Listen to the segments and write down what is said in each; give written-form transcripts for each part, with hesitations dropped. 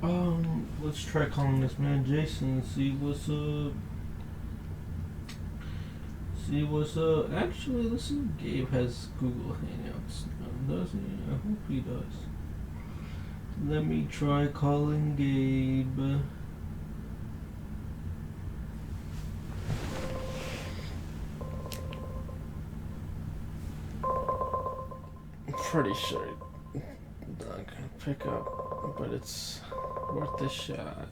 Let's try calling this man Jayson and see what's up. Actually, let's see if Gabe has Google Hangouts. Does he? I hope he does. Let me try calling Gabe. I'm pretty sure he's not gonna pick up, but it's worth a shot.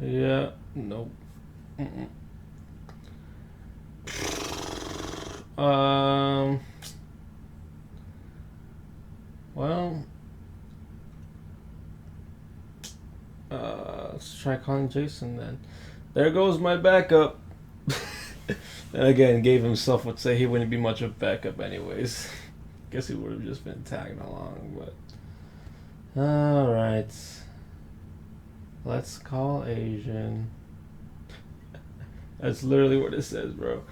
Yeah, nope. Well, let's try calling Jayson then. There goes my backup. And again, Gabe himself would say he wouldn't be much of a backup anyways. Guess he would have just been tagging along, but... Alright. Let's call Asian. That's literally what it says, bro.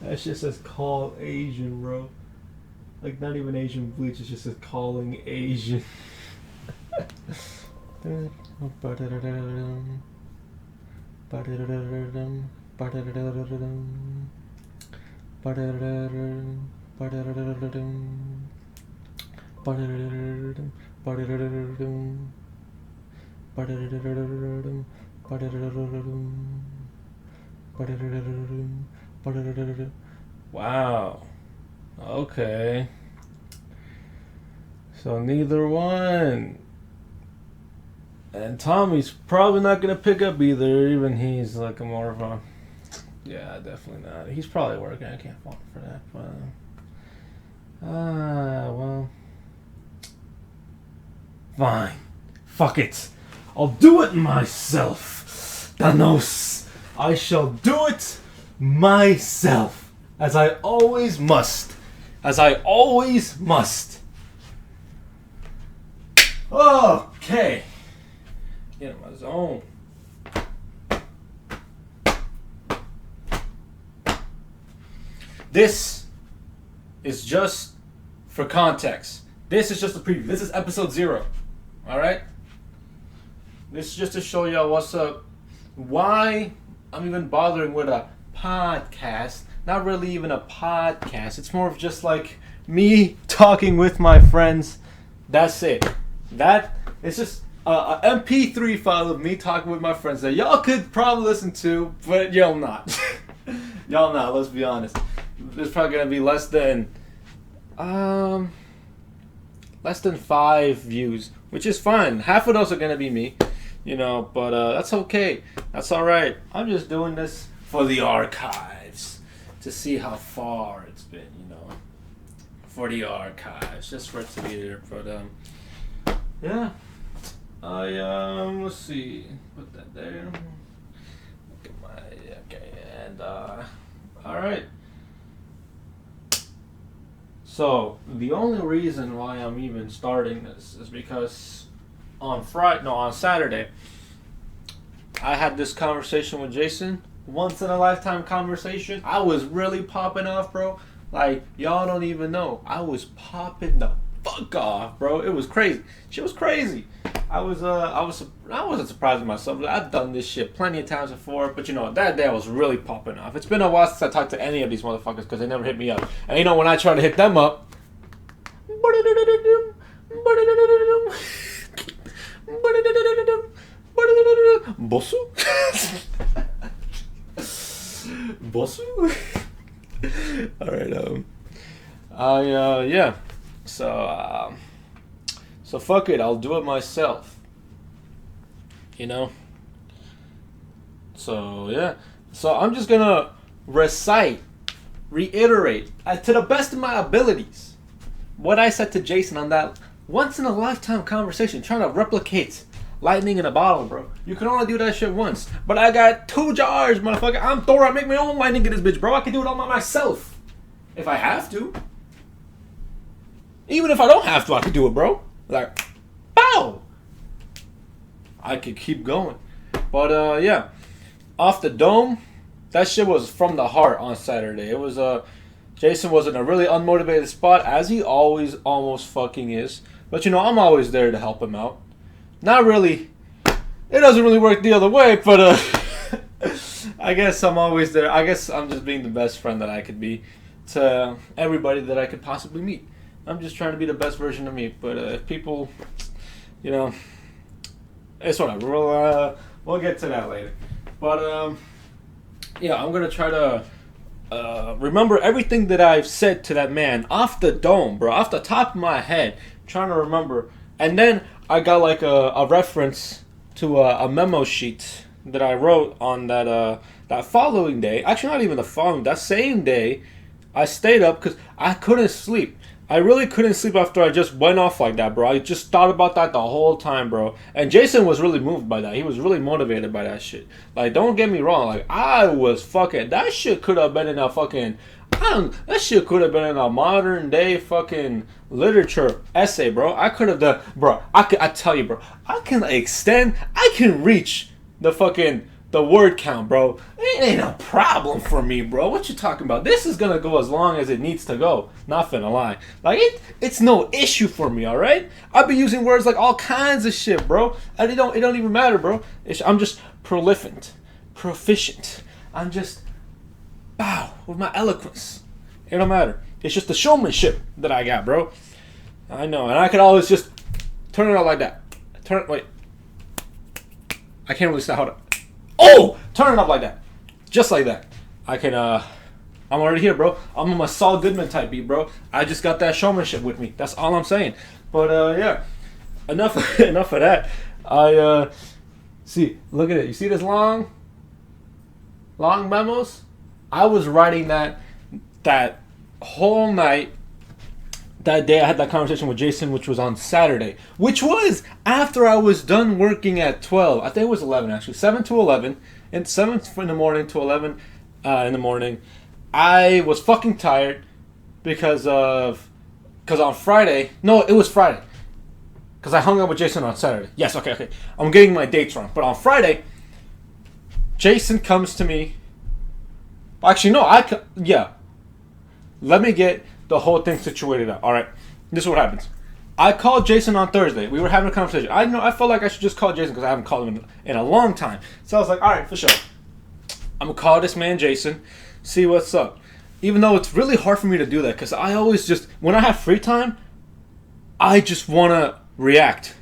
That shit says call Asian, bro. Like, not even Asian Bleach, it just says calling Asian. Wow. Okay. So neither one. And Tommy's probably not gonna pick up either. Even he's like a more of a... Yeah, definitely not. He's probably working. I can't fault him for that. But well, fine. Fuck it. I'll do it myself. Thanos. I shall do it myself, as I always must. As I always must. Okay. Get in my zone. This is just for context. This is just a preview. This is episode 0. Alright? This is just to show y'all what's up. Why I'm even bothering with a podcast. Not really even a podcast. It's more of just like me talking with my friends. That's it. It's just a MP3 file of me talking with my friends that y'all could probably listen to, but y'all not. Y'all not, let's be honest. There's probably gonna be less than 5 views, which is fine. Half of those are gonna be me, but that's okay. That's alright. I'm just doing this for the archives to see how far it's been, for the archives, just for it to be there. But yeah, let's see, put that there. Okay, and all right. So the only reason why I'm even starting this is because on Saturday, I had this conversation with Jayson. Once in a lifetime conversation. I was really popping off, bro. Like, y'all don't even know. I was popping the fuck off, bro. It was crazy. Shit was crazy. I wasn't surprised with myself. I've done this shit plenty of times before, but that day I was really popping off. It's been a while since I talked to any of these motherfuckers because they never hit me up. And when I try to hit them up, Bosu? Bosu? Alright, yeah. So fuck it, I'll do it myself. So yeah. So I'm just gonna reiterate, to the best of my abilities, what I said to Jayson on that once in a lifetime conversation, trying to replicate lightning in a bottle, bro. You can only do that shit once. But I got 2 jars, motherfucker. I'm Thor. I make my own lightning in this bitch, bro. I can do it all by myself. If I have to. Even if I don't have to, I could do it, bro. Like, pow! I could keep going. But, yeah. Off the dome, that shit was from the heart on Saturday. It was, Jayson was in a really unmotivated spot, as he always almost fucking is. But, I'm always there to help him out. Not really. It doesn't really work the other way, but, I guess I'm always there. I guess I'm just being the best friend that I could be to everybody that I could possibly meet. I'm just trying to be the best version of me. But if people, it's whatever. We'll get to that later. But yeah, I'm gonna try to remember everything that I've said to that man off the dome, bro, off the top of my head. I'm trying to remember, and then I got like a reference to a memo sheet that I wrote on that following day. Actually, not even the following. That same day, I stayed up because I couldn't sleep. I really couldn't sleep after I just went off like that, bro. I just thought about that the whole time, bro. And Jayson was really moved by that. He was really motivated by that shit. Like, don't get me wrong. Like, I was fucking... That shit could have been in a fucking... that shit could have been in a modern day fucking literature essay, bro. I could have done... Bro, I tell you, bro. I can reach the fucking... the word count, bro. It ain't a problem for me, bro. What you talking about? This is gonna go as long as it needs to go. Not finna lie. Like, it's no issue for me, alright? I'll be using words like all kinds of shit, bro. And it don't even matter, bro. I'm just proficient. I'm just, with my eloquence. It don't matter. It's just the showmanship that I got, bro. I know. And I could always just turn it out like that. Wait. I can't really stop. Hold up. Oh! Turn it up like that. Just like that. I can, I'm already here, bro. I'm on my Saul Goodman type beat, bro. I just got that showmanship with me. That's all I'm saying. But, yeah. Enough of that. See, look at it. You see this long memos? I was writing that whole night. That day I had that conversation with Jayson, which was on Saturday, which was after I was done working at 12. I think it was 11, actually. 7 to 11. And 7 in the morning to 11 in the morning. I was fucking tired because on Friday... No, it was Friday. Because I hung out with Jayson on Saturday. Yes, okay. I'm getting my dates wrong. But on Friday, Jayson comes to me. Actually, no, yeah. Let me get the whole thing situated out. Alright, this is what happens. I called Jayson on Thursday. We were having a conversation. I felt like I should just call Jayson because I haven't called him in a long time. So I was like, alright, for sure. I'm going to call this man Jayson, see what's up. Even though it's really hard for me to do that because I always just, when I have free time, I just want to react.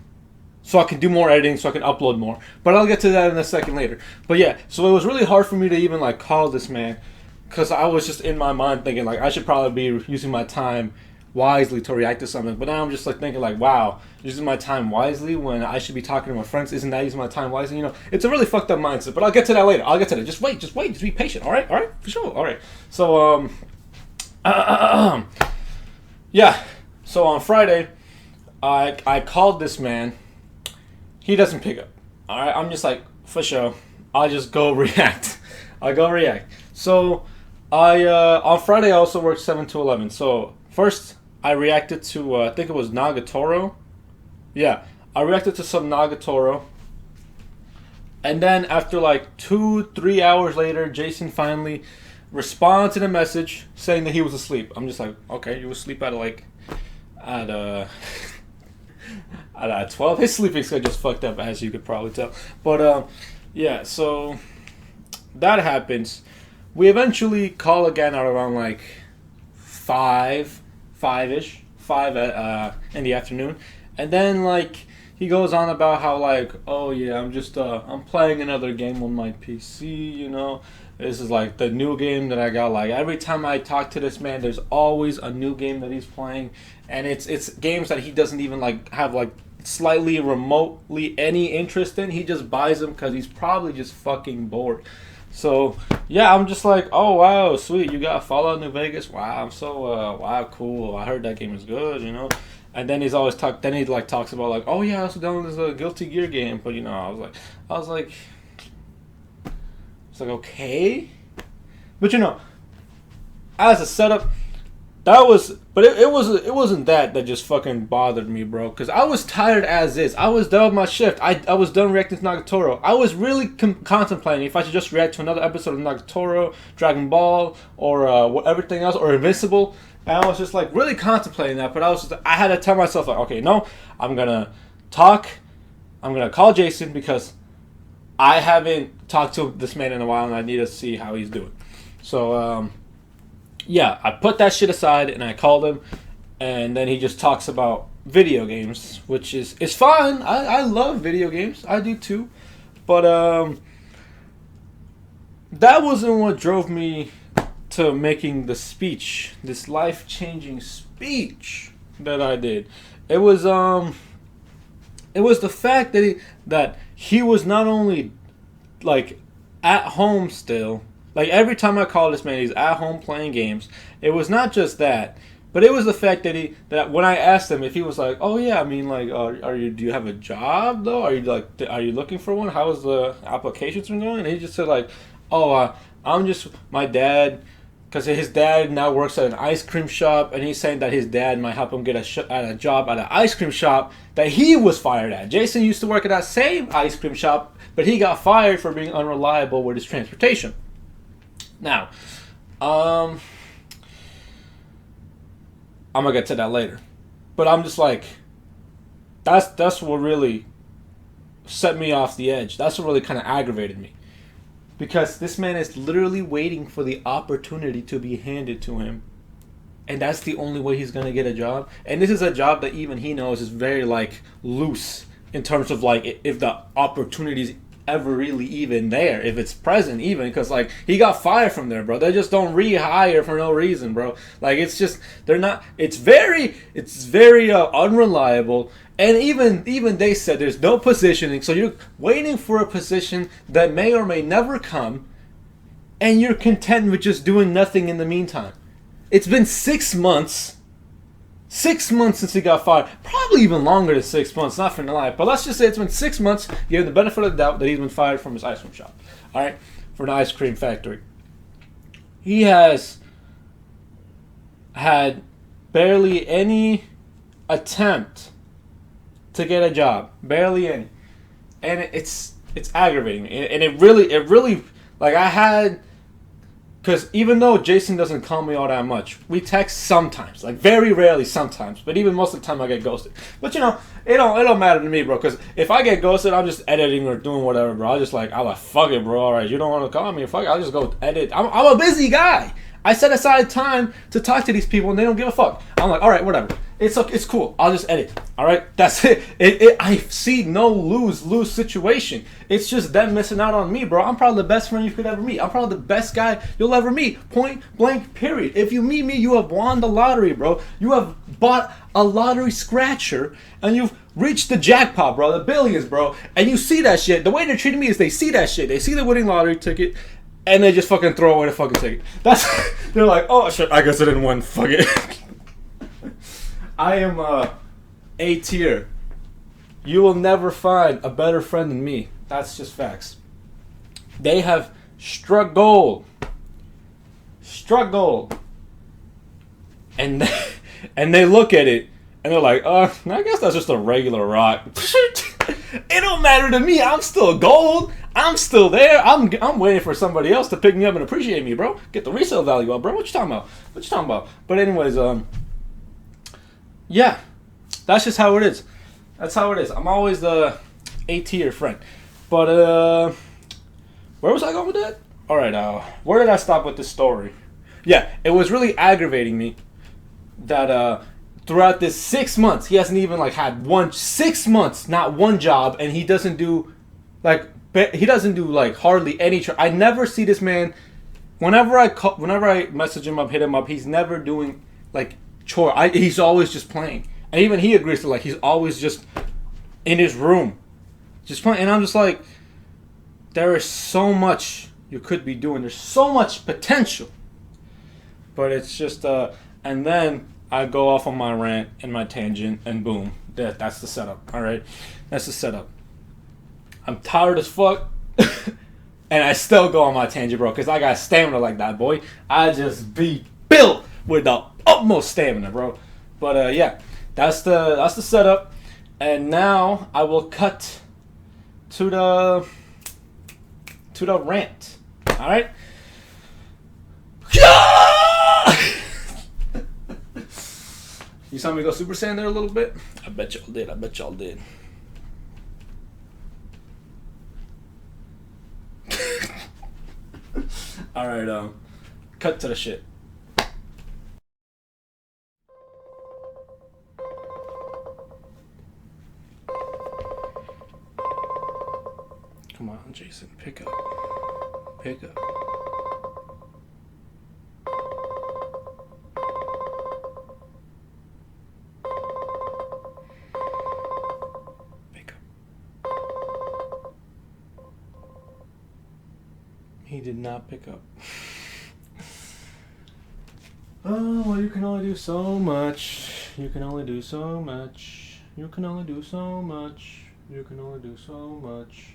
So I can do more editing, so I can upload more. But I'll get to that in a second later. But yeah, so it was really hard for me to even like call this man. Because I was just in my mind thinking, like, I should probably be using my time wisely to react to something. But now I'm just, like, thinking, like, wow, using my time wisely when I should be talking to my friends. Isn't that using my time wisely? It's a really fucked up mindset. But I'll get to that later. Just wait. Just be patient, all right? All right? For sure. All right. So, yeah. So on Friday, I called this man. He doesn't pick up. All right? I'm just like, for sure. I'll just go react. So... on Friday I also worked 7 to 11. So first I reacted to I think it was Nagatoro. Yeah, I reacted to some Nagatoro. And then after like 2-3 hours later, Jayson finally responded to the message saying that he was asleep. I'm just like, okay, you were asleep at 12. His sleeping schedule just fucked up, as you could probably tell. But yeah, so that happens. We eventually call again at around like 5-ish in the afternoon. And then like he goes on about how like, oh yeah, I'm playing another game on my PC, This is like the new game that I got. Like every time I talk to this man, there's always a new game that he's playing. And it's games that he doesn't even like have like slightly remotely any interest in. He just buys them because he's probably just fucking bored. So, yeah, I'm just like, oh, wow, sweet, you got Fallout New Vegas? Wow, I'm so, wow, cool, I heard that game is good, And then he talks about, like, oh, yeah, I also downloaded this Guilty Gear game, but, I was like, okay. But, as a setup, but it wasn't that just fucking bothered me, bro. Because I was tired as is. I was done with my shift. I was done reacting to Nagatoro. I was really contemplating if I should just react to another episode of Nagatoro, Dragon Ball, or everything else, or Invincible. And I was just like really contemplating that. But I had to tell myself like, okay, no, I'm gonna talk. I'm gonna call Jayson because I haven't talked to this man in a while, and I need to see how he's doing. So. Yeah, I put that shit aside and I called him, and then he just talks about video games, which is fine. I love video games. I do too. But that wasn't what drove me to making the speech, this life-changing speech that I did. It was the fact that he was not only like at home still. Like, every time I call this man, he's at home playing games. It was not just that, but it was the fact that when I asked him if he was like, oh yeah, I mean, like, do you have a job though? Are you looking for one? How is the applications been going? And he just said like, oh, I'm just my dad, because his dad now works at an ice cream shop, and he's saying that his dad might help him get a job at an ice cream shop that he was fired at. Jayson used to work at that same ice cream shop, but he got fired for being unreliable with his transportation. Now, I'm gonna get to that later, but I'm just like, that's what really set me off the edge. That's what really kind of aggravated me, because this man is literally waiting for the opportunity to be handed to him, and that's the only way he's gonna get a job. And this is a job that even he knows is very like loose in terms of like if the opportunities ever really even there, if it's present even, because like he got fired from there, bro. They just don't rehire for no reason, bro. Like it's just they're not. It's very unreliable, and even they said there's no positioning, so you're waiting for a position that may or may never come, and you're content with just doing nothing in the meantime. It's been 6 months. 6 months since he got fired. Probably even longer than 6 months, not for the life. But let's just say it's been 6 months. You have the benefit of the doubt that he's been fired from his ice cream shop. Alright? For an ice cream factory. He has had barely any attempt to get a job. Barely any. And it's aggravating me. And it really, like I had... Because even though Jayson doesn't call me all that much, we text sometimes, like very rarely sometimes, but even most of the time I get ghosted. But you know, it don't matter to me, bro, because if I get ghosted, I'm just editing or doing whatever, bro. I'm like, fuck it, bro, alright, you don't want to call me, fuck it, I'll just go edit. I'm a busy guy. I set aside time to talk to these people and they don't give a fuck. I'm like, alright, whatever. It's cool. I'll just edit. Alright? That's it. I see no lose situation. It's just them missing out on me, bro. I'm probably the best friend you could ever meet. I'm probably the best guy you'll ever meet. Point blank, period. If you meet me, you have won the lottery, bro. You have bought a lottery scratcher and you've reached the jackpot, bro. The billions, bro. And you see that shit. The way they're treating me is they see that shit. They see the winning lottery ticket and they just fucking throw away the fucking ticket. They're like, oh shit, I guess I didn't win. Fuck it. I am A tier. You will never find a better friend than me. That's just facts. They have struck gold. And they look at it and they're like, I guess that's just a regular rock. It don't matter to me. I'm still gold. I'm still there. I'm waiting for somebody else to pick me up and appreciate me, bro. Get the resale value up, bro. What you talking about? But anyways, yeah, that's just how it is. That's how it is. I'm always the A tier friend. But where was I going with that? All right, where did I stop with this story? Yeah, it was really aggravating me that throughout this 6 months, he hasn't even like had 6 months, not one job, and he doesn't do like hardly any. I never see this man. Whenever I message him up, hit him up, he's never doing like chore. He's always just playing, and even he agrees to like he's always just in his room, just playing. And I'm just like, there is so much you could be doing. There's so much potential, but it's just and then I go off on my rant and my tangent, and boom, that's the setup. All right, that's the setup. I'm tired as fuck, and I still go on my tangent, bro, because I got stamina like that, boy. I just be built with the utmost stamina, bro. But yeah, that's the setup. And now I will cut to the rant. All right. You saw me go Super Saiyan there a little bit? I bet y'all did. All right, cut to the shit. Come on, Jayson, pick up. Pick up. He did not pick up. Oh, well, you can only do so much. You can only do so much. You can only do so much. You can only do so much.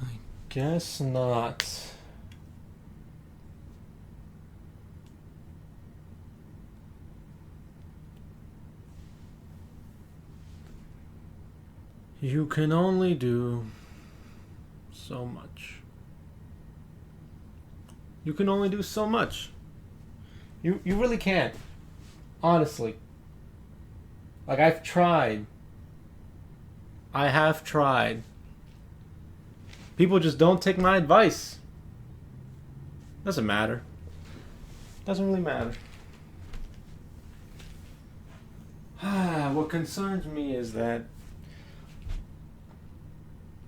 I guess not. You can only do so much. You can only do so much. You really can't. Honestly. Like, I've tried. I have tried. People just don't take my advice. Doesn't matter. Doesn't really matter. What concerns me is that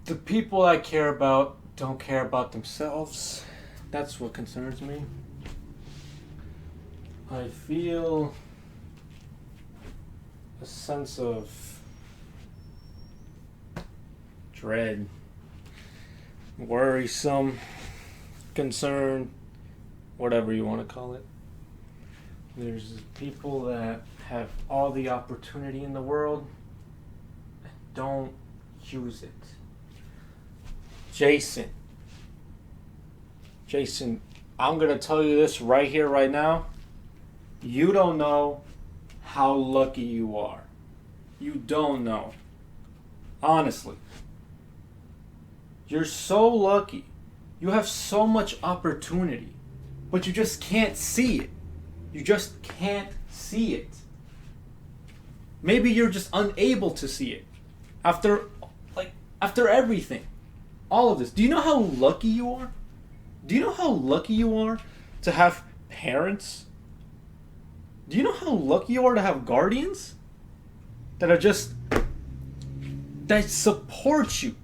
the people I care about don't care about themselves. That's what concerns me. I feel a sense of dread, worrisome, concern, whatever you want to call it. There's people that have all the opportunity in the world and don't use it. Jayson, I'm going to tell you this right here, right now. You don't know how lucky you are. You don't know. Honestly. You're so lucky. You have so much opportunity, but you just can't see it. You just can't see it. Maybe you're just unable to see it. After everything. All of this. Do you know how lucky you are? Do you know how lucky you are to have parents? Do you know how lucky you are to have guardians that support you?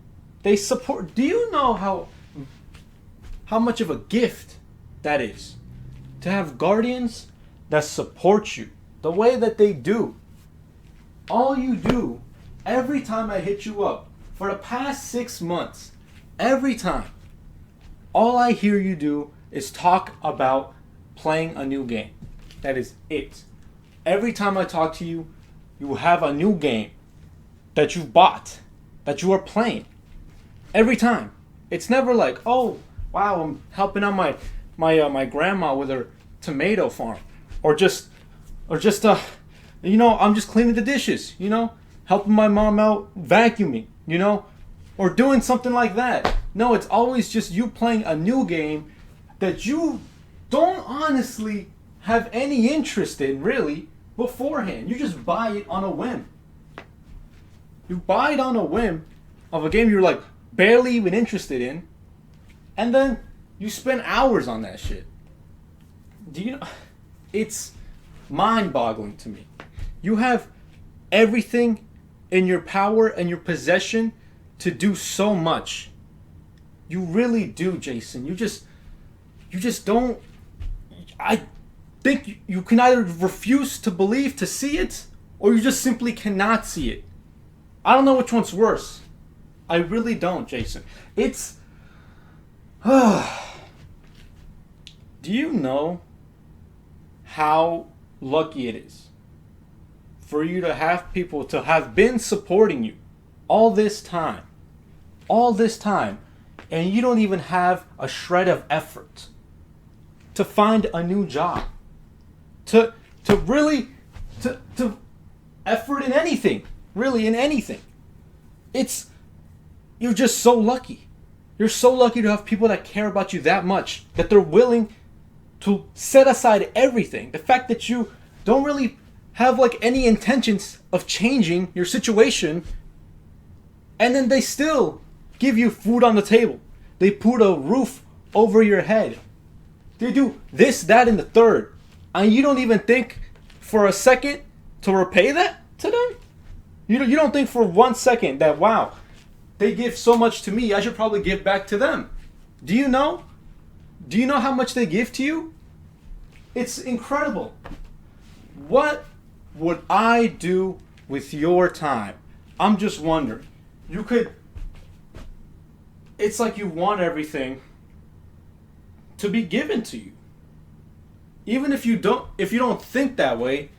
They support. Do you know how much of a gift that is to have guardians that support you the way that they do? All you do every time I hit you up for the past 6 months, every time, all I hear you do is talk about playing a new game. That is it. Every time I talk to you, you have a new game that you've bought, that you are playing. Every time. It's never like, oh, wow, I'm helping out my grandma with her tomato farm, or just I'm just cleaning the dishes, helping my mom out vacuuming, or doing something like that. No, it's always just you playing a new game that you don't honestly have any interest in, really, beforehand. You just buy it on a whim. You buy it on a whim of a game you're like barely even interested in, and then you spend hours on that shit. Do you know? It's mind-boggling to me. You have everything in your power and your possession to do so much. You really do, Jayson. You just don't. I think you can either refuse to believe, to see it, or you just simply cannot see it. I don't know which one's worse. I really don't, Jayson. It's... Do you know how lucky it is for you to have people to have been supporting you all this time? all this time, and you don't even have a shred of effort to find a new job, to really to effort in anything, really in anything. You're just so lucky. You're so lucky to have people that care about you that much, that they're willing to set aside everything. The fact that you don't really have like any intentions of changing your situation, and then they still give you food on the table. They put a roof over your head. They do this, that, and the third. And you don't even think for a second to repay that to them? You don't think for 1 second that, wow, they give so much to me, I should probably give back to them. Do you know? Do you know how much they give to you? It's incredible. What would I do with your time? I'm just wondering. It's like you want everything to be given to you. Even if you don't think that way,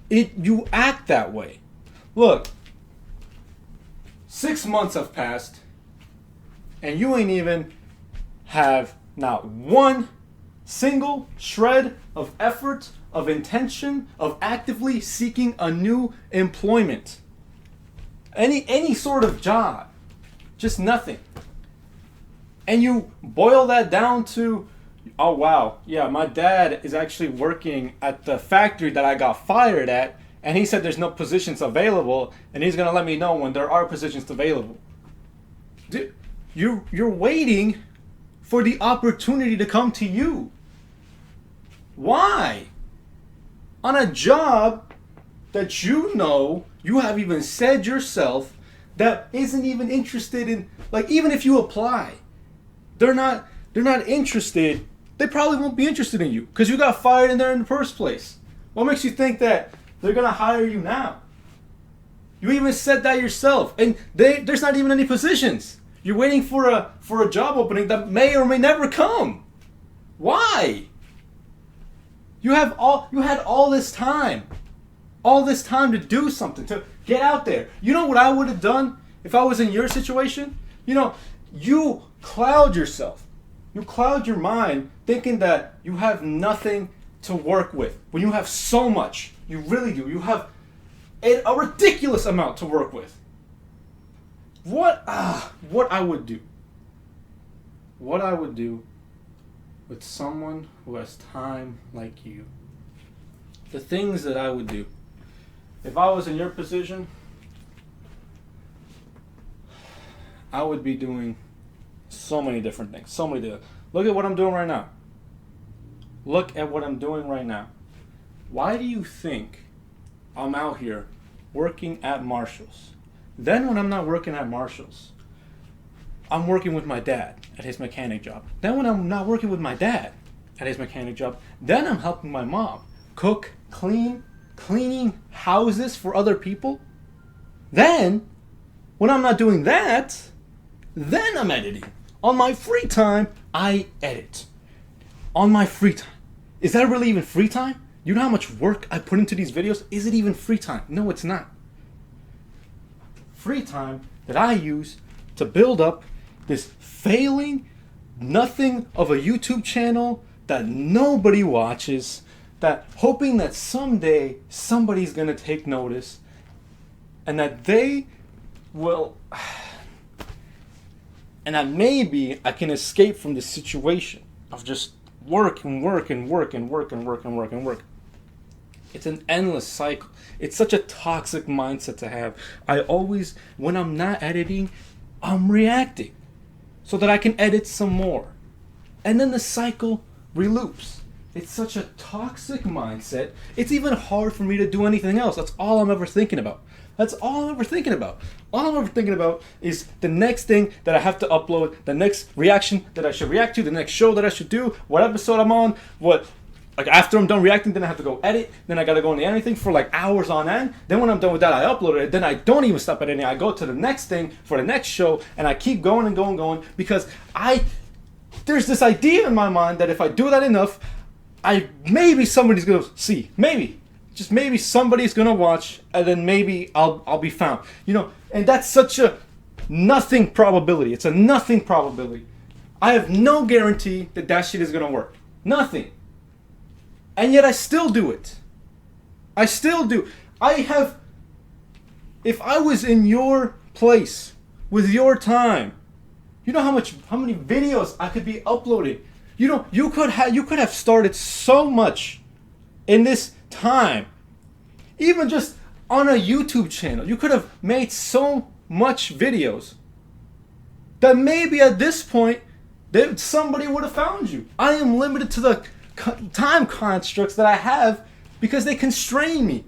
you act that way. Look, 6 months have passed, and you ain't even have not one single shred of effort, of intention, of actively seeking a new employment. Any sort of job. Just nothing. And you boil that down to, oh wow, yeah, my dad is actually working at the factory that I got fired at, and he said there's no positions available, and he's gonna let me know when there are positions available. Dude, you're waiting for the opportunity to come to you. Why? On a job that you have even said yourself that isn't even interested in, like, even if you apply, they're not interested. They probably won't be interested in you because you got fired in there in the first place. What makes you think that they're gonna hire you now? You even said that yourself, and there's not even any positions. You're waiting for a job opening that may or may never come. Why? You had all this time to do something, to get out there. You know what I would have done if I was in your situation? You cloud yourself. You cloud your mind thinking that you have nothing to work with when you have so much. You really do. You have a ridiculous amount to work with. What I would do with someone who has time like you. The things that I would do. If I was in your position, I would be doing so many different things. Look at what I'm doing right now. Why do you think I'm out here working at Marshall's? Then when I'm not working at Marshall's, I'm working with my dad at his mechanic job. Then when I'm not working with my dad at his mechanic job, then I'm helping my mom cook, cleaning houses for other people. Then, when I'm not doing that, then I'm editing. On my free time, I edit. On my free time. Is that really even free time? You know how much work I put into these videos? Is it even free time? No, it's not. Free time that I use to build up this failing nothing of a YouTube channel that nobody watches, that hoping that someday somebody's going to take notice and that they will, and that maybe I can escape from this situation of just work. It's an endless cycle. It's such a toxic mindset to have. I always, when I'm not editing, I'm reacting so that I can edit some more. And then the cycle reloops. It's such a toxic mindset. It's even hard for me to do anything else. That's all I'm ever thinking about. All I'm ever thinking about is the next thing that I have to upload, the next reaction that I should react to, the next show that I should do, what episode I'm on, like after I'm done reacting, then I have to go edit, then I gotta go on the editing for like hours on end. Then when I'm done with that, I upload it, then I don't even stop editing. I go to the next thing for the next show, and I keep going and going because there's this idea in my mind that if I do that enough, maybe somebody's gonna see, maybe somebody's gonna watch, and then maybe I'll be found, and that's such a nothing probability. It's a nothing probability. I have no guarantee that that shit is going to work. Nothing. And yet I still do it. I still do. If I was in your place with your time, you know how many videos I could be uploading. You know, you could have started so much in this time. Even just on a YouTube channel, you could have made so much videos that maybe at this point somebody would have found you. I am limited to the time constructs that I have because they constrain me.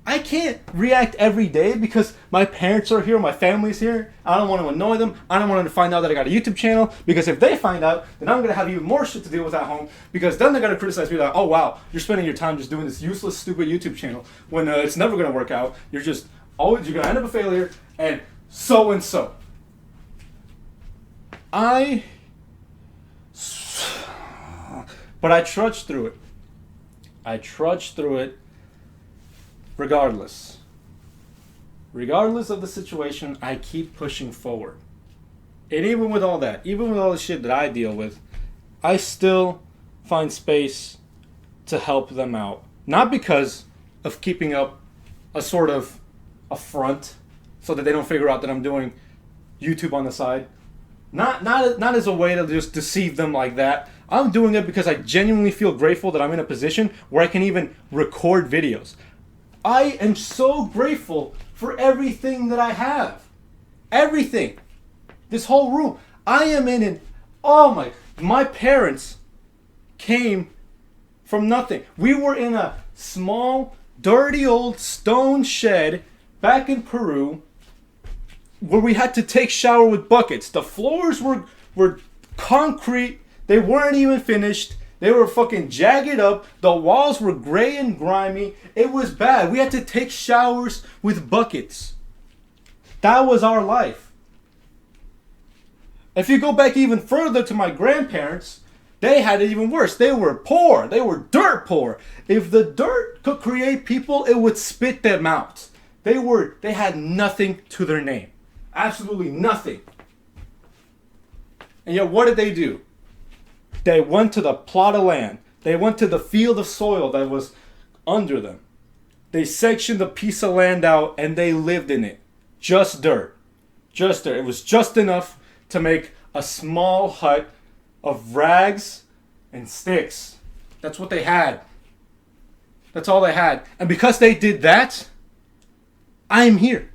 I can't react every day because my parents are here, my family's here. I don't want to annoy them. I don't want them to find out that I got a YouTube channel, because if they find out, then I'm going to have even more shit to deal with at home, because then they're going to criticize me like, oh wow, you're spending your time just doing this useless, stupid YouTube channel when it's never going to work out. You're going to end up a failure, and so and so. But I trudged through it. Regardless of the situation, I keep pushing forward. And even with all that, even with all the shit that I deal with, I still find space to help them out. Not because of keeping up a sort of a front so that they don't figure out that I'm doing YouTube on the side. Not as a way to just deceive them like that. I'm doing it because I genuinely feel grateful that I'm in a position where I can even record videos. I am so grateful for everything that I have. Everything. This whole room. I am in an... Oh my parents came from nothing. We were in a small, dirty old stone shed back in Peru where we had to take shower with buckets. The floors were concrete. They weren't even finished. They were fucking jagged up. The walls were gray and grimy. It was bad. We had to take showers with buckets. That was our life. If you go back even further to my grandparents, they had it even worse. They were poor. They were dirt poor. If the dirt could create people, it would spit them out. They had nothing to their name. Absolutely nothing. And yet what did they do? They went to the plot of land. They went to the field of soil that was under them. They sectioned a piece of land out and they lived in it. Just dirt. Just dirt. It was just enough to make a small hut of rags and sticks. That's what they had. That's all they had. And because they did that, I'm here.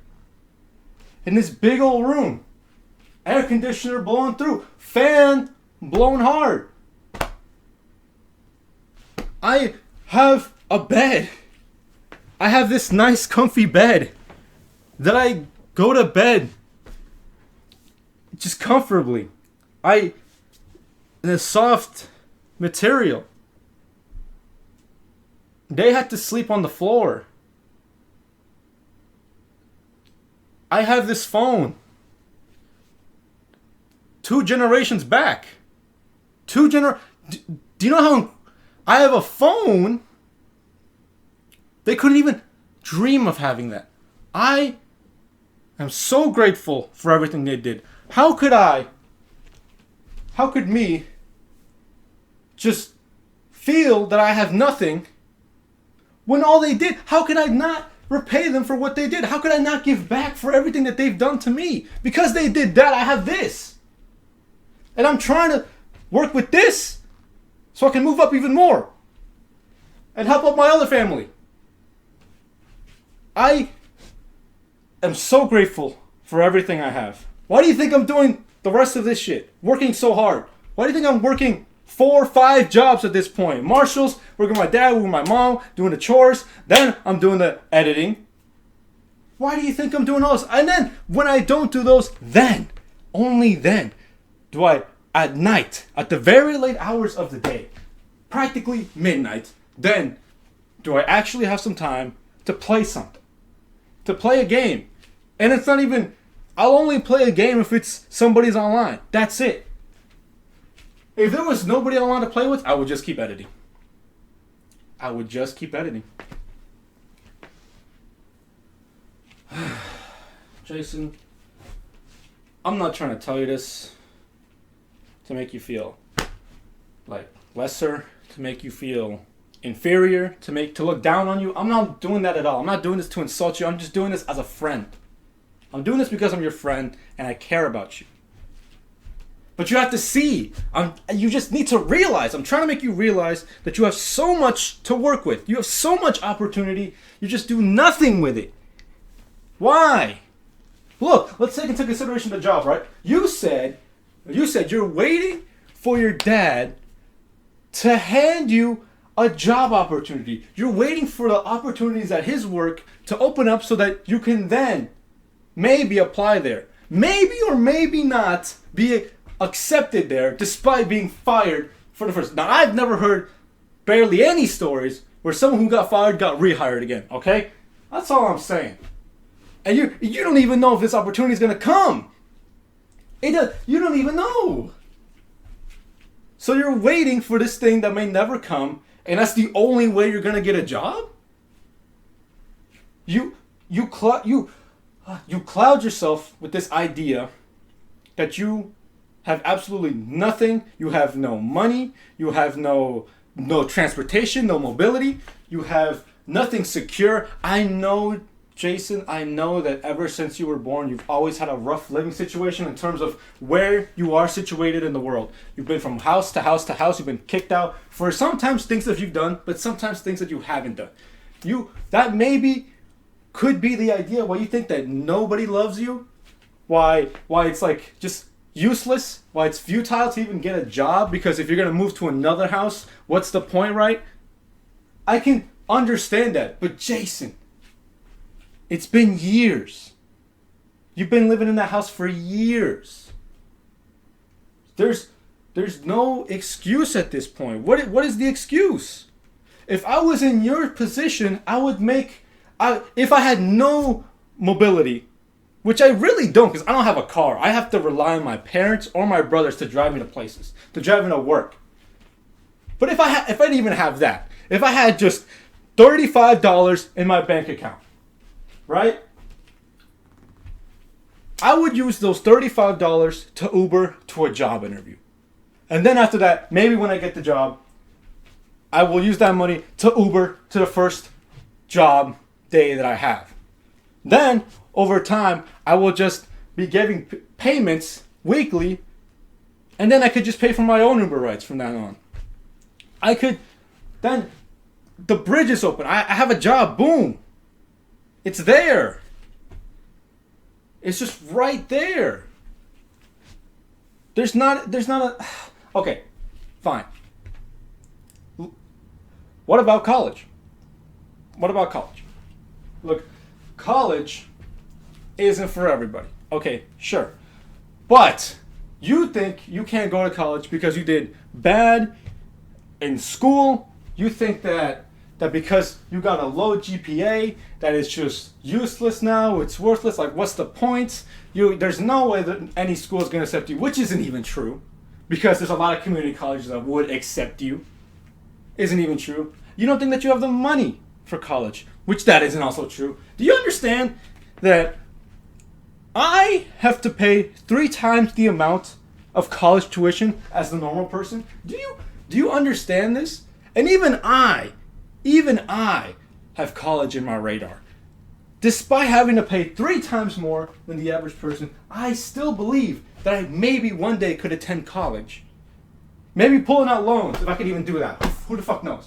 In this big old room. Air conditioner blowing through. Fan blowing hard. I have a bed. I have this nice comfy bed that I go to bed just comfortably. In a soft material. They had to sleep on the floor. I have this phone. 2 generations back. Do you know how... I have a phone. They couldn't even dream of having that. I am so grateful for everything they did. How could me just feel that I have nothing when all they did? How could I not repay them for what they did? How could I not give back for everything that they've done to me? Because they did that, I have this. And I'm trying to work with this so I can move up even more and help out my other family. I am so grateful for everything I have. Why do you think I'm doing the rest of this shit? Working so hard. Why do you think I'm working 4 or 5 jobs at this point? Marshalls, working with my dad, with my mom, doing the chores. Then I'm doing the editing. Why do you think I'm doing all this? And then when I don't do those, only then, do I, at night, at the very late hours of the day, practically midnight, then do I actually have some time to play something. To play a game. And it's not even... I'll only play a game if it's somebody's online. That's it. If there was nobody I wanted to play with, I would just keep editing. Jayson, I'm not trying to tell you this to make you feel like lesser, to make you feel inferior, to look down on you. I'm not doing that at all. I'm not doing this to insult you. I'm just doing this as a friend. I'm doing this because I'm your friend and I care about you. But you have to see. You just need to realize. I'm trying to make you realize that you have so much to work with. You have so much opportunity. You just do nothing with it. Why? Look, let's take into consideration the job, right? You said you're waiting for your dad to hand you a job opportunity. You're waiting for the opportunities at his work to open up so that you can then maybe apply there. Maybe or maybe not be accepted there despite being fired for the first. Now, I've never heard barely any stories where someone who got fired got rehired again, okay? That's all I'm saying. And you don't even know if this opportunity is going to come. You don't even know. So you're waiting for this thing that may never come, and that's the only way you're going to get a job? You cloud yourself with this idea that you have absolutely nothing. You have no money. You have no transportation, no mobility. You have nothing secure. I know, Jayson, I know that ever since you were born, you've always had a rough living situation in terms of where you are situated in the world. You've been from house to house to house. You've been kicked out for sometimes things that you've done, but sometimes things that you haven't done. That maybe could be the idea why you think that nobody loves you, why it's like just useless, why it's futile to even get a job, because if you're going to move to another house, what's the point, right? I can understand that, but Jayson, it's been years. You've been living in that house for years. There's no excuse at this point. What is the excuse? If I was in your position, if I had no mobility, which I really don't, because I don't have a car. I have to rely on my parents or my brothers to drive me to places, to drive me to work. But if I didn't even have that, if I had just $35 in my bank account, right? I would use those $35 to Uber to a job interview. And then after that, maybe when I get the job, I will use that money to Uber to the first job day that I have. Then, over time, I will just be giving payments weekly, and then I could just pay for my own Uber rides from that on. Then the bridge is open. I have a job. Boom. It's there. It's just right there. There's not a... Okay, fine. What about college? Look, college isn't for everybody. Okay, sure. But you think you can't go to college because you did bad in school. You think that because you got a low GPA, that it's just useless now, it's worthless, like what's the point? There's no way that any school is going to accept you, which isn't even true, because there's a lot of community colleges that would accept you. Isn't even true. You don't think that you have the money for college, which that isn't also true. Do you understand that I have to pay 3 times the amount of college tuition as the normal person? Do you understand this? And even I have college in my radar. Despite having to pay 3 times more than the average person, I still believe that I maybe one day could attend college. Maybe pulling out loans, if I could even do that. Who the fuck knows?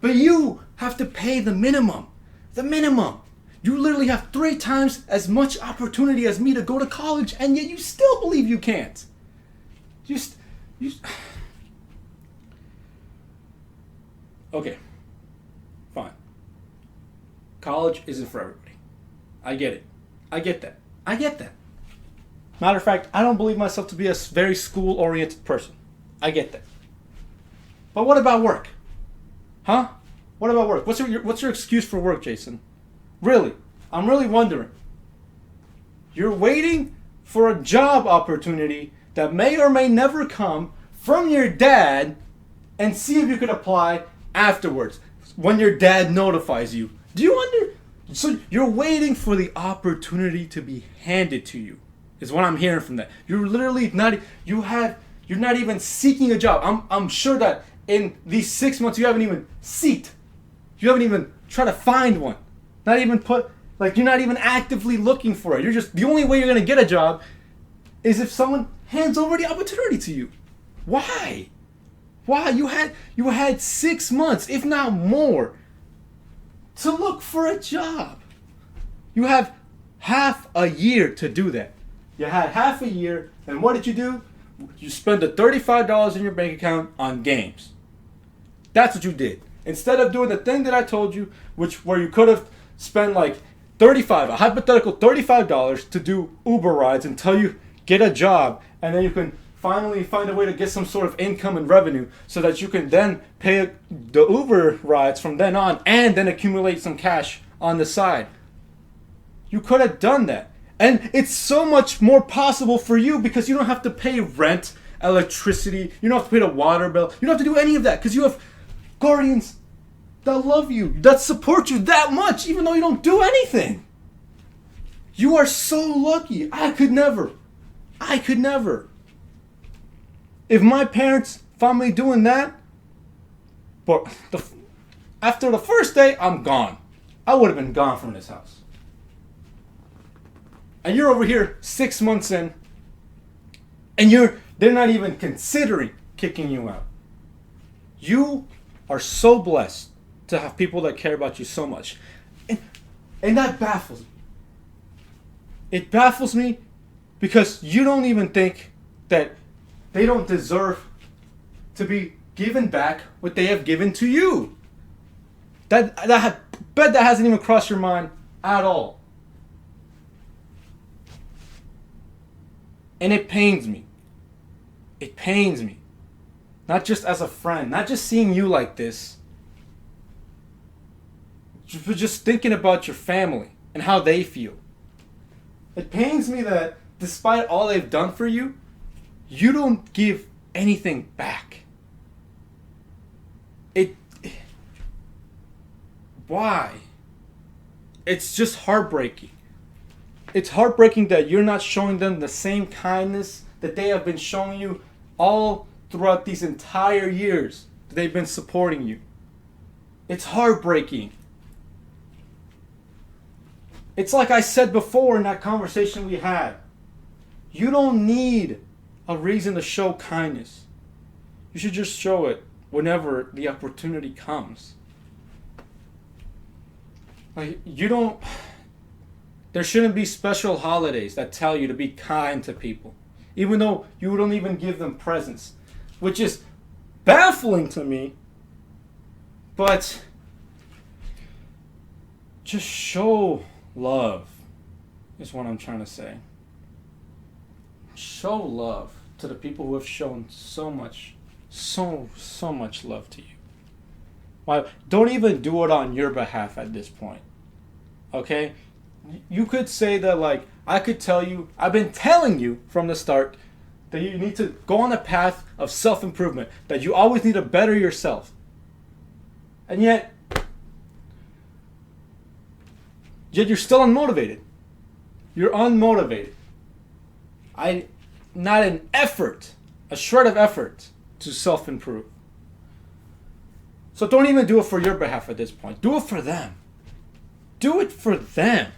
But you have to pay the minimum. The minimum. You literally have 3 times as much opportunity as me to go to college, and yet you still believe you can't. Okay. Fine. College isn't for everybody. I get it. I get that. Matter of fact, I don't believe myself to be a very school-oriented person. I get that. But what about work? Huh? What about work? What's your excuse for work, Jayson? Really? I'm really wondering. You're waiting for a job opportunity that may or may never come from your dad, and see if you could apply afterwards when your dad notifies you. So you're waiting for the opportunity to be handed to you. is what I'm hearing from that. You're literally not. You're not even seeking a job. I'm sure that in these 6 months you haven't even seeked. You haven't even tried to find one. Not even you're not even actively looking for it. You're just, the only way you're gonna get a job is if someone hands over the opportunity to you. Why? Why? You had 6 months, if not more, to look for a job. You have half a year to do that. You had half a year, and what did you do? You spent the $35 in your bank account on games. That's what you did. Instead of doing the thing that I told you, where you could have spent a hypothetical $35 to do Uber rides until you get a job, and then you can finally find a way to get some sort of income and revenue so that you can then pay the Uber rides from then on and then accumulate some cash on the side. You could have done that. And it's so much more possible for you because you don't have to pay rent, electricity, you don't have to pay the water bill, you don't have to do any of that because you have guardians that love you, that support you that much even though you don't do anything. You are so lucky. I could never. If my parents found me doing that, but after the first day, I'm gone. I would have been gone from this house. And you're over here 6 months in, and they're not even considering kicking you out. You are so blessed to have people that care about you so much. And that baffles me. It baffles me because you don't even think that they don't deserve to be given back what they have given to you. Bet that hasn't even crossed your mind at all. And it pains me. It pains me. Not just as a friend, not just seeing you like this, but just thinking about your family and how they feel. It pains me that despite all they've done for you, you don't give anything back. Why? It's just heartbreaking. It's heartbreaking that you're not showing them the same kindness that they have been showing you all throughout these entire years that they've been supporting you. It's heartbreaking. It's like I said before in that conversation we had. You don't need a reason to show kindness. You should just show it whenever the opportunity comes. There shouldn't be special holidays that tell you to be kind to people, even though you don't even give them presents, which is baffling to me. But just show love is what I'm trying to say. Show love to the people who have shown so much love to you. Why? Don't even do it on your behalf at this point. Okay? You could say that, I could tell you, I've been telling you from the start that you need to go on a path of self-improvement, that you always need to better yourself. And yet you're still unmotivated. You're unmotivated. Not an effort, a shred of effort to self-improve. So don't even do it for your behalf at this point. Do it for them. Do it for them.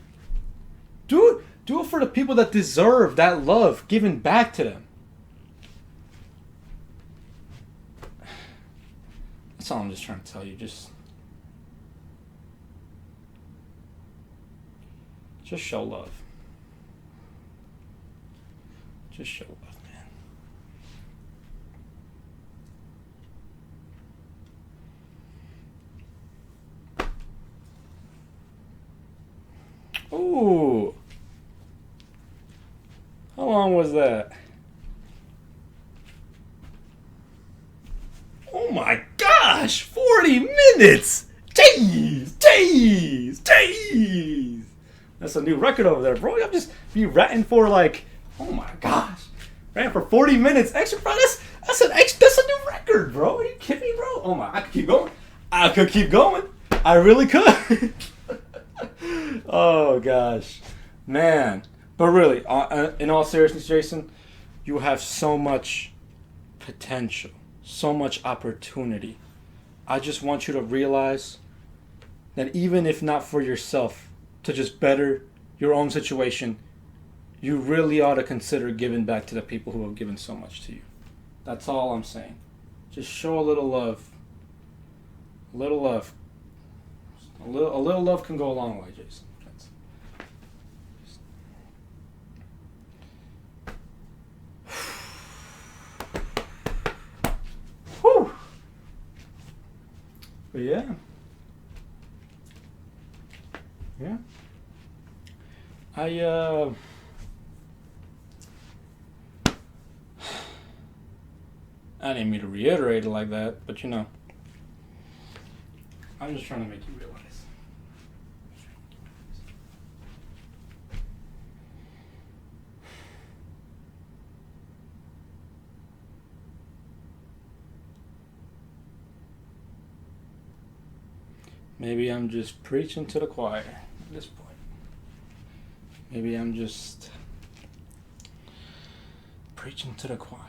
Do it for the people that deserve that love given back to them. That's all I'm just trying to tell you. Just show love. Just show love, man. Ooh. How long was that? Oh my gosh! 40 minutes! Jeez! That's a new record over there, bro. I'll just be ratting for oh my gosh. Ran for 40 minutes. Extra, bro, that's a new record, bro. Are you kidding me, bro? Oh my, I could keep going. I really could. Oh gosh. Man. But really, in all seriousness, Jayson, you have so much potential, so much opportunity. I just want you to realize that even if not for yourself, to just better your own situation, you really ought to consider giving back to the people who have given so much to you. That's all I'm saying. Just show a little love. A little love. A little love can go a long way, Jayson. Whew. But yeah. I didn't mean to reiterate it like that, but you know, I'm just trying to make you realize. Maybe I'm just preaching to the choir at this point. Maybe I'm just preaching to the choir.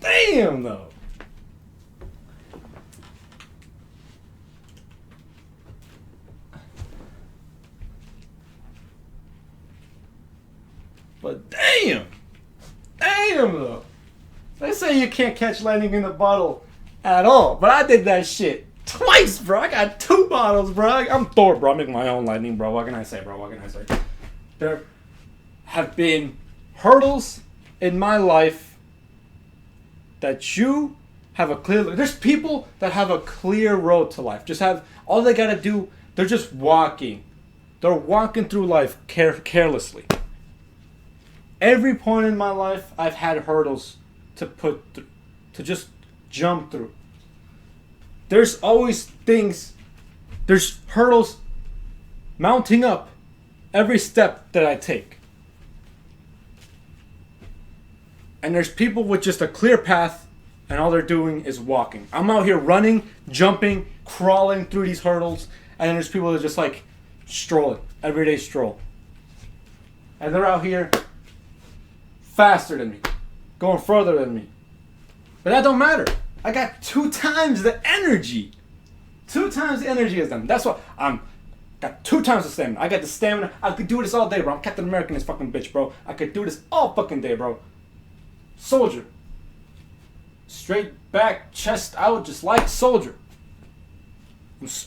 Damn though. But damn though. They say you can't catch lightning in a bottle at all, but I did that shit twice, bro. I got 2 bottles, bro. I'm Thor, bro. I make my own lightning, bro. What can I say, bro? What can I say? There have been hurdles in my life that you have a clear. There's people that have a clear road to life. Just have all they gotta do. They're just walking. They're walking through life carelessly. Every point in my life, I've had hurdles to just jump through. There's always things. There's hurdles mounting up every step that I take. And there's people with just a clear path, and all they're doing is walking. I'm out here running, jumping, crawling through these hurdles, and then there's people that are just like strolling, everyday stroll. And they're out here faster than me, going further than me. But that don't matter. I got 2 times the energy. 2 times the energy as them. That's what I'm got 2 times the stamina. I got the stamina. I could do this all day, bro. I'm Captain America in this fucking bitch, bro. I could do this all fucking day, bro. Soldier. Straight back, chest out, just like soldier.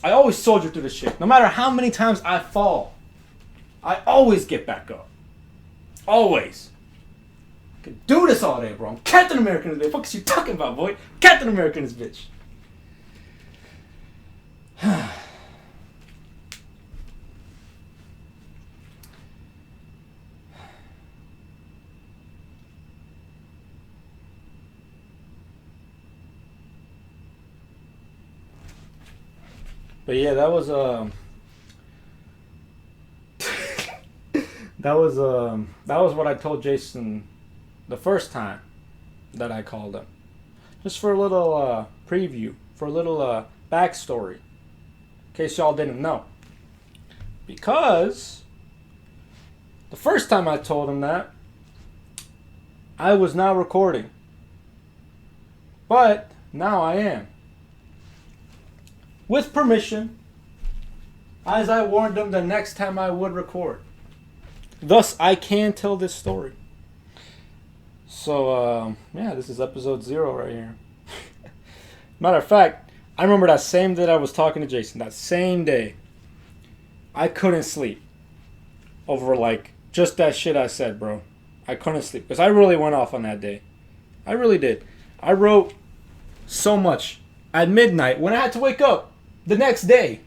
I always soldier through this shit. No matter how many times I fall, I always get back up. Always. I could do this all day, bro. I'm Captain America in this bitch. What the fuck is you talking about, boy? Captain America in this bitch. But yeah, that was that was what I told Jayson the first time that I called him. Just for a little preview, for a little backstory, in case y'all didn't know. Because the first time I told him that, I was not recording. But now I am. With permission, as I warned them the next time I would record. Thus, I can tell this story. So, yeah, this is episode 0 right here. Matter of fact, I remember that same day that I was talking to Jayson, that same day, I couldn't sleep over, like, just that shit I said, bro. I couldn't sleep, because I really went off on that day. I really did. I wrote so much at midnight when I had to wake up. The next day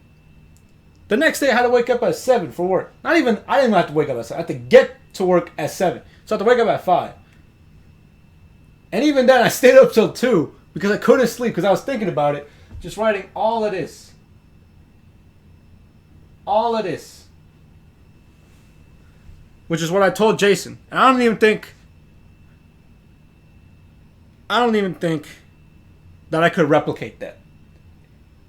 I had to wake up at 7 for work. I didn't even have to wake up at 7. I had to get to work at 7. So I had to wake up at 5. And even then, I stayed up till 2 because I couldn't sleep because I was thinking about it. Just writing all of this. All of this. Which is what I told Jayson. And I don't even think that I could replicate that.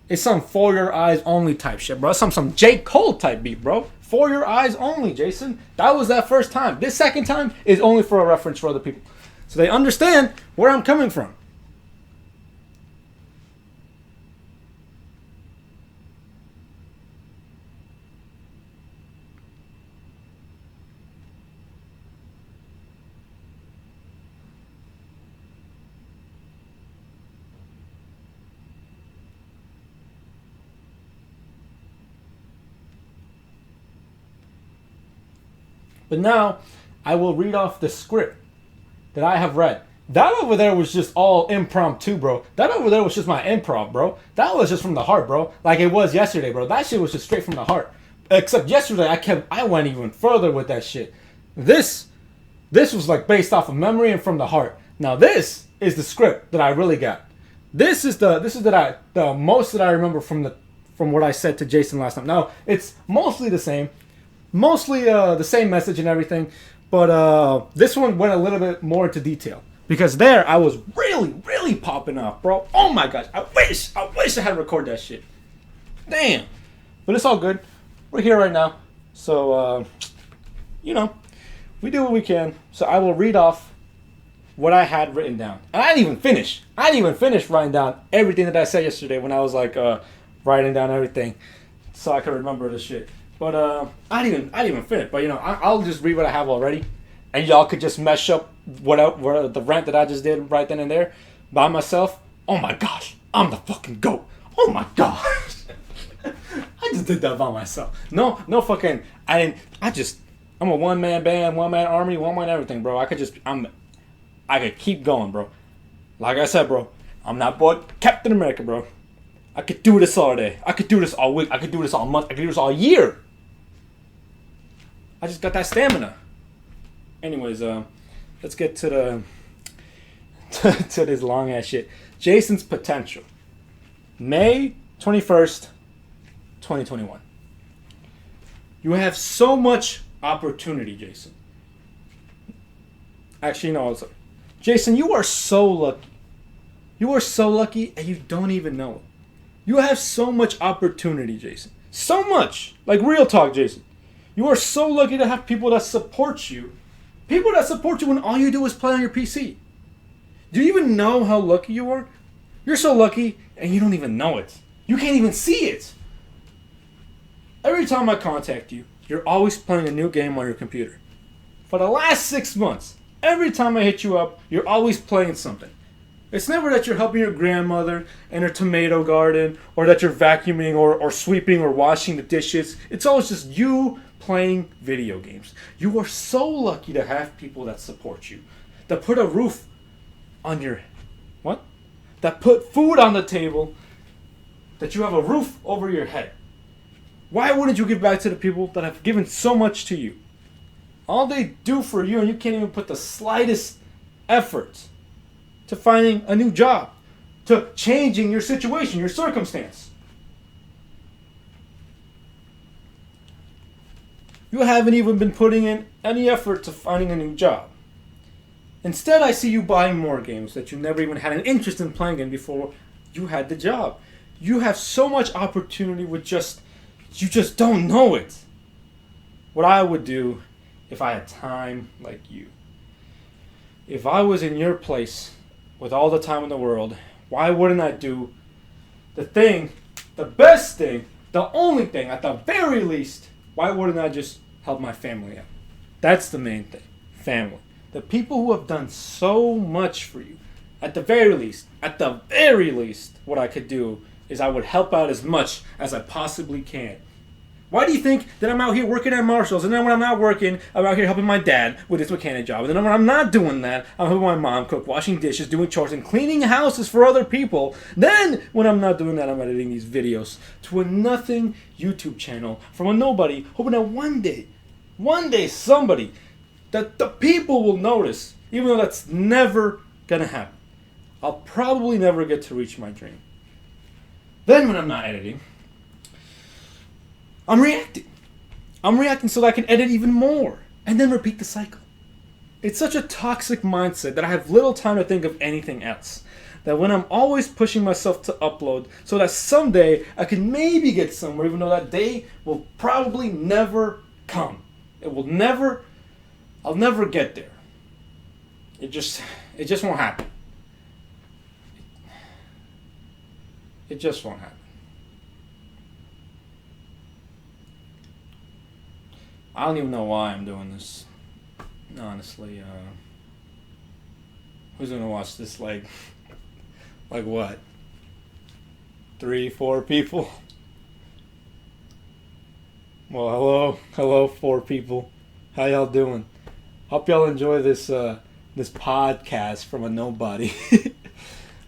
It's some For Your Eyes Only type shit, bro. It's some J. Cole type beat, bro. For Your Eyes Only, Jayson. That was that first time. This second time is only for a reference for other people. So they understand where I'm coming from. But now, I will read off the script that I have read. That over there was just all impromptu, bro. That over there was just my improv, bro. That was just from the heart, bro. Like it was yesterday, bro. That shit was just straight from the heart. Except yesterday, I went even further with that shit. This was like based off of memory and from the heart. Now this is the script that I really got. This is the most that I remember from what I said to Jayson last time. Now it's mostly the same. Mostly the same message and everything, but this one went a little bit more into detail. Because there, I was really, really popping off, bro. Oh my gosh, I wish I had recorded that shit. Damn. But it's all good. We're here right now. So, we do what we can. So I will read off what I had written down. And I didn't even finish. Writing down everything that I said yesterday when I was like writing down everything. So I could remember the shit. But I didn't even finish. But I'll just read what I have already, and y'all could just mesh up what the rant that I just did right then and there by myself. Oh my gosh, I'm the fucking GOAT. Oh my gosh, I just did that by myself. No fucking. I'm a one man band, one man army, one man everything, bro. I could keep going, bro. Like I said, bro, I'm not but Captain America, bro. I could do this all day. I could do this all week. I could do this all month. I could do this all year. I just got that stamina. Anyways, let's get to to this long ass shit. Jayson's potential. May 21st, 2021. You have so much opportunity, Jayson. Actually, no. Jayson, you are so lucky. You are so lucky and you don't even know it. You have so much opportunity, Jayson. So much. Like real talk, Jayson. You are so lucky to have people that support you. People that support you when all you do is play on your PC. Do you even know how lucky you are? You're so lucky and you don't even know it. You can't even see it. Every time I contact you, you're always playing a new game on your computer. For the last 6 months, every time I hit you up, you're always playing something. It's never that you're helping your grandmother in her tomato garden, or that you're vacuuming or sweeping or washing the dishes. It's always just you playing video games. You are so lucky to have people that support you, that put a roof on your... What? That put food on the table, that you have a roof over your head. Why wouldn't you give back to the people that have given so much to you? All they do for you, and you can't even put the slightest effort to finding a new job, to changing your situation, your circumstance. You haven't even been putting in any effort to finding a new job. Instead, I see you buying more games that you never even had an interest in playing in before you had the job. You have so much opportunity with you just don't know it. What I would do if I had time like you. If I was in your place with all the time in the world, why wouldn't I do the best thing, the only thing, at the very least, why wouldn't I just help my family out? That's the main thing. Family. The people who have done so much for you. At the very least, what I could do is I would help out as much as I possibly can. Why do you think that I'm out here working at Marshall's, and then when I'm not working, I'm out here helping my dad with his mechanic job, and then when I'm not doing that, I'm helping my mom cook, washing dishes, doing chores, and cleaning houses for other people. Then, when I'm not doing that, I'm editing these videos to a nothing YouTube channel from a nobody, hoping that one day somebody, that the people will notice, even though that's never gonna happen. I'll probably never get to reach my dream. Then when I'm not editing, I'm reacting. I'm reacting so that I can edit even more, and then repeat the cycle. It's such a toxic mindset that I have little time to think of anything else. that when I'm always pushing myself to upload so that someday I can maybe get somewhere, even though that day will probably never come. I'll never get there. It just won't happen. It just won't happen. I don't even know why I'm doing this. Honestly, who's gonna watch this? Like what? 3, 4 people? Well, hello, 4 people. How y'all doing? Hope y'all enjoy this podcast from a nobody.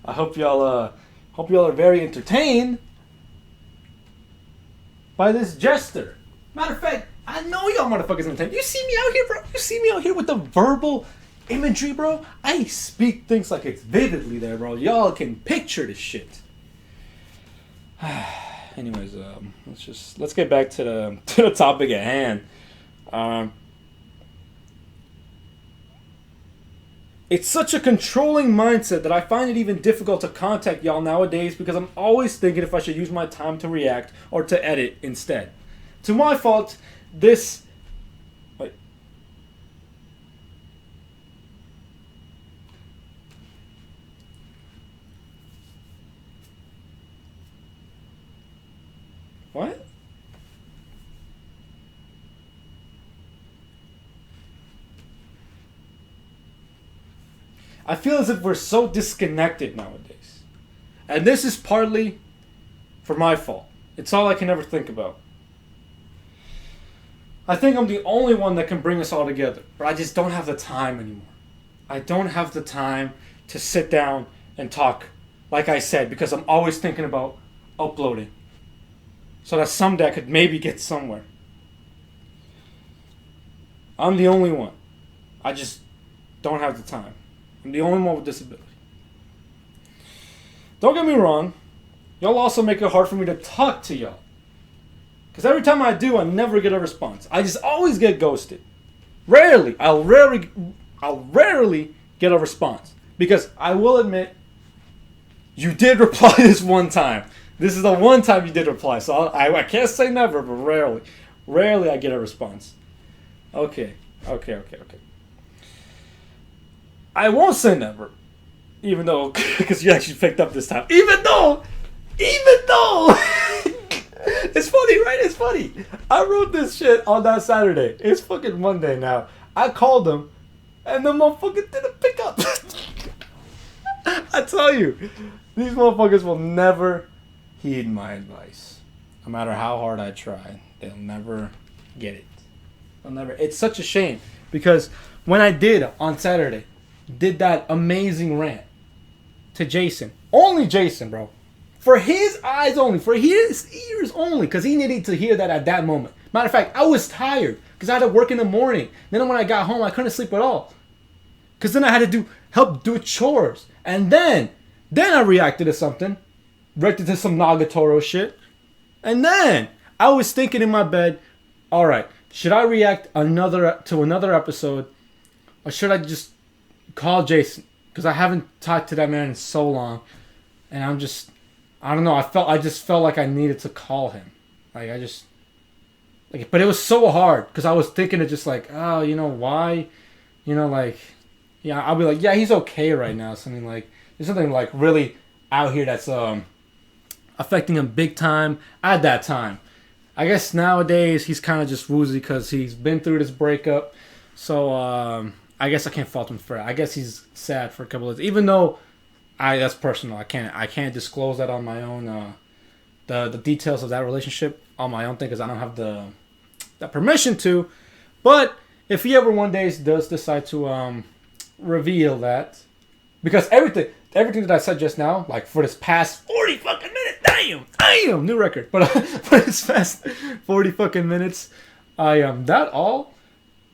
I hope y'all are very entertained by this jester. Matter of fact, I know y'all motherfuckers entertained. You see me out here, bro? You see me out here with the verbal imagery, bro? I speak things like it's vividly there, bro. Y'all can picture this shit. Anyways, let's get back to the topic at hand. It's such a controlling mindset that I find it even difficult to contact y'all nowadays because I'm always thinking if I should use my time to react or to edit instead. To my fault, this... Wait. What? I feel as if we're so disconnected nowadays. And this is partly for my fault. It's all I can ever think about. I think I'm the only one that can bring us all together. But I just don't have the time anymore. I don't have the time to sit down and talk, like I said, because I'm always thinking about uploading. So that someday I could maybe get somewhere. I'm the only one. I just don't have the time. I'm the only one with disability. Don't get me wrong. Y'all also make it hard for me to talk to y'all. Because every time I do, I never get a response. I just always get ghosted. I'll rarely get a response. Because I will admit, you did reply this one time. This is the one time you did reply. So I can't say never, but rarely. Rarely I get a response. Okay. I won't say never. Even though, because you actually picked up this time. Even though. It's funny, right? It's funny. I wrote this shit on that Saturday. It's fucking Monday now. I called him, and the motherfucker didn't pick up. I tell you, these motherfuckers will never heed my advice. No matter how hard I try, they'll never get it. They'll never. It's such a shame because when I did on Saturday, did that amazing rant to Jayson. Only Jayson, bro. For his eyes only. For his ears only. Because he needed to hear that at that moment. Matter of fact, I was tired. Because I had to work in the morning. Then when I got home, I couldn't sleep at all. Because then I had to help do chores. And then I reacted to something. Reacted to some Nagatoro shit. And then I was thinking in my bed, alright, should I react to another episode? Or should I just call Jayson? Because I haven't talked to that man in so long. And I don't know. I just felt like I needed to call him. But it was so hard because I was thinking of just like, oh, you know why, yeah, I'll be like, yeah, he's okay right now. Something like there's something like really out here that's affecting him big time at that time. I guess nowadays he's kind of just woozy because he's been through this breakup. So I guess I can't fault him for it. I guess he's sad for a couple of days, even though. That's personal. I can't disclose that on my own. The details of that relationship on my own thing because I don't have the permission to. But if he ever one day does decide to reveal that, because everything that I said just now, like for this past 40 fucking minutes, damn, new record. But for this past 40 fucking minutes, that all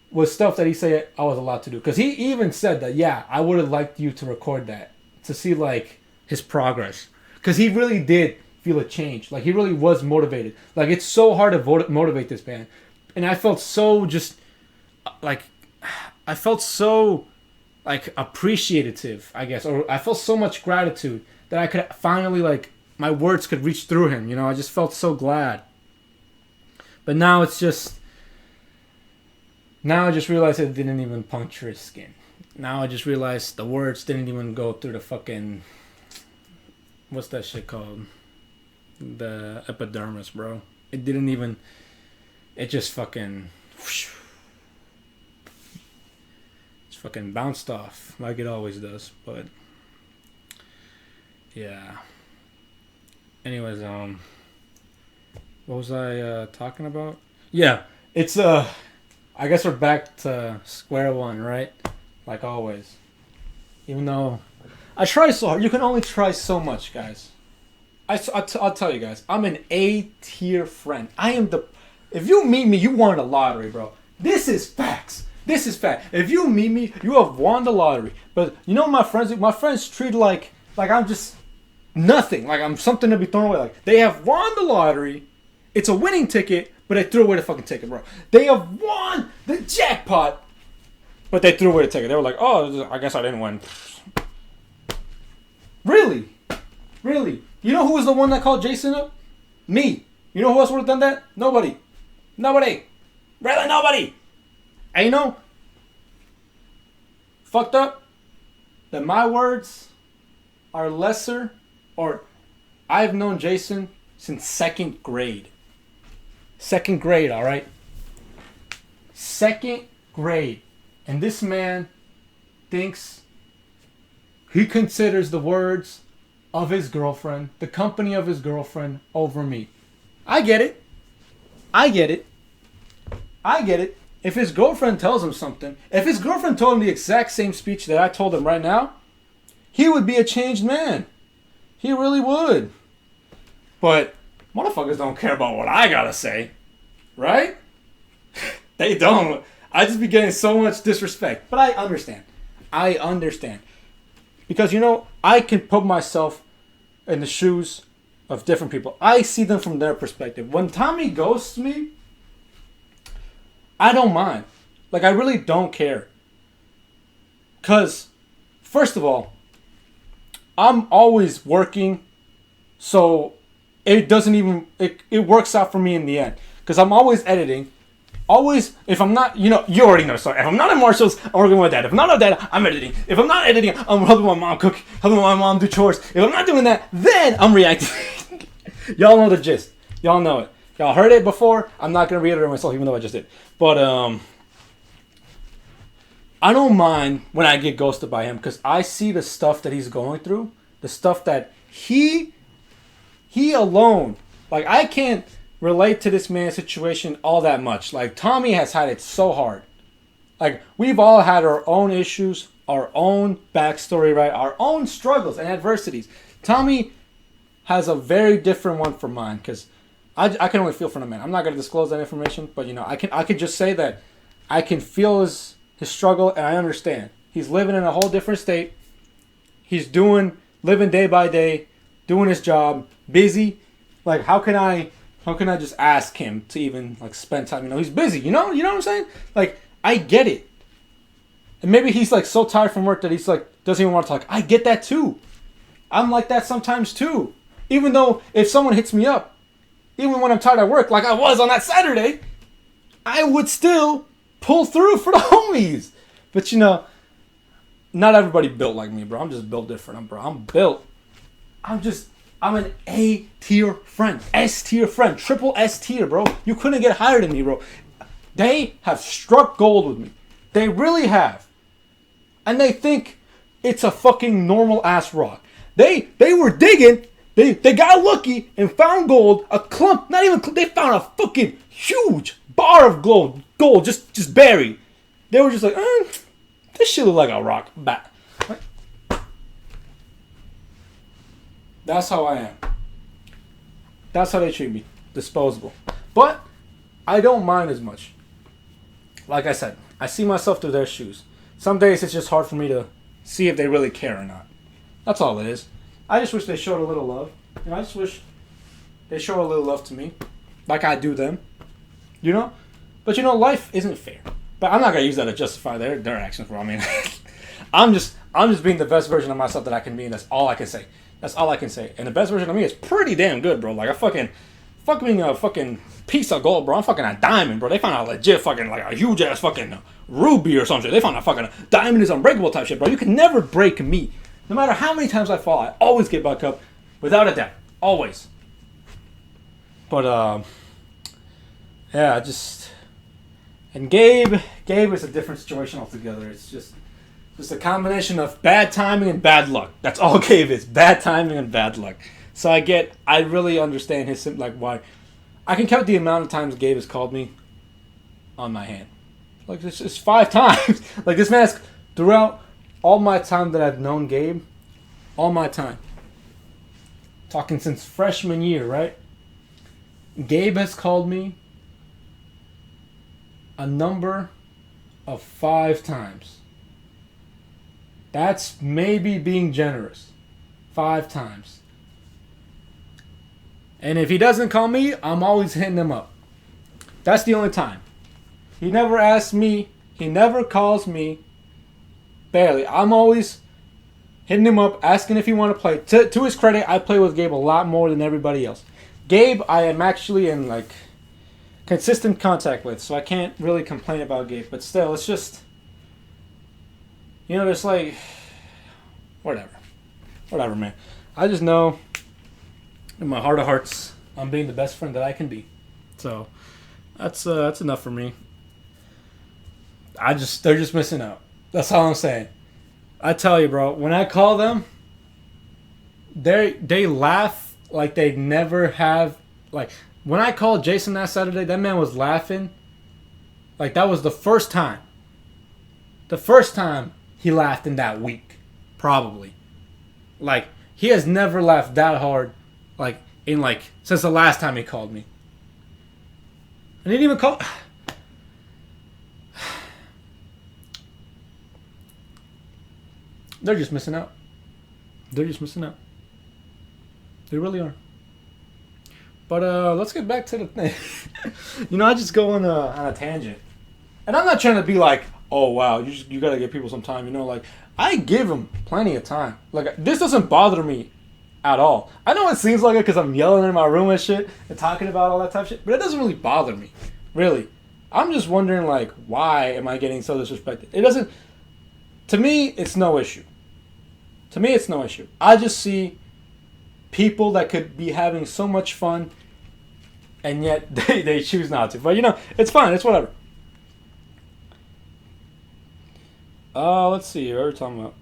was stuff that he said I was allowed to do. Because he even said that, yeah, I would have liked you to record that. To see like his progress, because he really did feel a change. Like he really was motivated. Like it's so hard to motivate this man, and I felt so just like I felt so like appreciative, I guess, or I felt so much gratitude that I could finally like my words could reach through him. You know, I just felt so glad. But now it's just. Now I just realized it didn't even puncture his skin. Now I just realized the words didn't even go through the fucking... What's that shit called? The epidermis, bro. It didn't even... It just fucking... It's fucking bounced off like it always does. But... Yeah. Anyways, what was I talking about? Yeah, it's I guess we're back to square one, right? Like always. Even though I try so hard. You can only try so much, guys. I'll tell you guys. I'm an A-tier friend. I am the... If you meet me, you won a lottery, bro. This is facts. This is fact. If you meet me, you have won the lottery. But you know my friends treat like I'm just nothing. Like I'm something to be thrown away. Like they have won the lottery. It's a winning ticket. But they threw away the fucking ticket, bro. They have won the jackpot, but they threw away the ticket. They were like, oh, I guess I didn't win. Really? Really? You know who was the one that called Jayson up? Me. You know who else would have done that? Nobody. Nobody. Really nobody. And you know, fucked up, that my words are lesser, or I've known Jayson since 2nd grade. 2nd grade, all right? 2nd grade. And this man thinks, he considers the words of his girlfriend, the company of his girlfriend, over me. I get it. I get it. I get it. If his girlfriend tells him something, if his girlfriend told him the exact same speech that I told him right now, he would be a changed man. He really would. But motherfuckers don't care about what I gotta say. Right? They don't. I just be getting so much disrespect. But I understand. I understand. Because, you know, I can put myself in the shoes of different people. I see them from their perspective. When Tommy ghosts me, I don't mind. Like, I really don't care. Because, first of all, I'm always working, so it doesn't even, it works out for me in the end. Because I'm always editing. Always, if I'm not, you know, you already know. So if I'm not at Marshall's, I'm working with Dad. If I'm not at Dad, I'm editing. If I'm not editing, I'm helping my mom cook, helping my mom do chores. If I'm not doing that, then I'm reacting. Y'all know the gist. Y'all know it. Y'all heard it before. I'm not going to reiterate myself, even though I just did. But, I don't mind when I get ghosted by him because I see the stuff that he's going through. The stuff that he alone, like I can't relate to this man's situation all that much. Like Tommy has had it so hard. Like we've all had our own issues, our own backstory, right? Our own struggles and adversities. Tommy has a very different one from mine because I can only feel for the man. I'm not going to disclose that information, but you know, I could just say that I can feel his struggle and I understand. He's living in a whole different state. He's living day by day, doing his job, busy. Like how can I just ask him to even like spend time? You know, he's busy. You know what I'm saying? Like I get it. And maybe he's like so tired from work that he's like doesn't even want to talk. I get that too. I'm like that sometimes too. Even though if someone hits me up, even when I'm tired at work, like I was on that Saturday, I would still pull through for the homies. But you know, not everybody built like me, bro. I'm just built different, I'm an A-tier friend, S-tier friend, triple S-tier, bro. You couldn't get higher than me, bro. They have struck gold with me. They really have. And they think it's a fucking normal ass rock. They were digging. They got lucky and found gold. A clump, not even. They found a fucking huge bar of gold just buried. They were just like, this shit look like a rock. Bat. That's how I am. That's how they treat me. Disposable. But I don't mind as much. Like I said, I see myself through their shoes. Some days it's just hard for me to see if they really care or not. That's all it is. I just wish they showed a little love. You know, I just wish they show a little love to me. Like I do them. You know? But you know, life isn't fair. But I'm not going to use that to justify their actions, bro. I mean, I'm just being the best version of myself that I can be, and that's all I can say. That's all I can say. And the best version of me is pretty damn good, bro. Like I fucking a fucking piece of gold, bro. I'm fucking a diamond, bro. They found a legit fucking like a huge ass fucking ruby or some shit. They found a fucking diamond is unbreakable type shit, bro. You can never break me. No matter how many times I fall, I always get back up, without a doubt, always. But yeah, and Gabe is a different situation altogether. It's just a combination of bad timing and bad luck. That's all Gabe is. Bad timing and bad luck. So I really understand his, like, why. I can count the amount of times Gabe has called me on my hand. Like, it's 5 times. Like, this man has, throughout all my time that I've known Gabe, all my time, talking since freshman year, right? Gabe has called me a number of 5 times. That's maybe being generous. 5 times. And if he doesn't call me, I'm always hitting him up. That's the only time. He never asks me. He never calls me. Barely. I'm always hitting him up, asking if he want to play. To his credit, I play with Gabe a lot more than everybody else. Gabe, I am actually in, like, consistent contact with, so I can't really complain about Gabe. But still, it's just, you know, there's like, whatever, man. I just know, in my heart of hearts, I'm being the best friend that I can be. So that's enough for me. They're just missing out. That's all I'm saying. I tell you, bro, when I call them, they laugh like they never have. Like, when I called Jayson that Saturday, that man was laughing like that was the first time. The first time he laughed in that week, probably. Like, he has never laughed that hard, like, since the last time he called me. And he didn't even call. They're just missing out. They're just missing out. They really are. But let's get back to the thing. You know, I just go on a tangent. And I'm not trying to be like, oh, wow, you got to give people some time. You know, like, I give them plenty of time. Like, this doesn't bother me at all. I know it seems like it because I'm yelling in my room and shit and talking about all that type of shit. But it doesn't really bother me. Really. I'm just wondering, like, why am I getting so disrespected? It doesn't... To me, it's no issue. To me, it's no issue. I just see people that could be having so much fun, and yet they choose not to. But, you know, it's fine. It's whatever. Let's see. What are we talking about?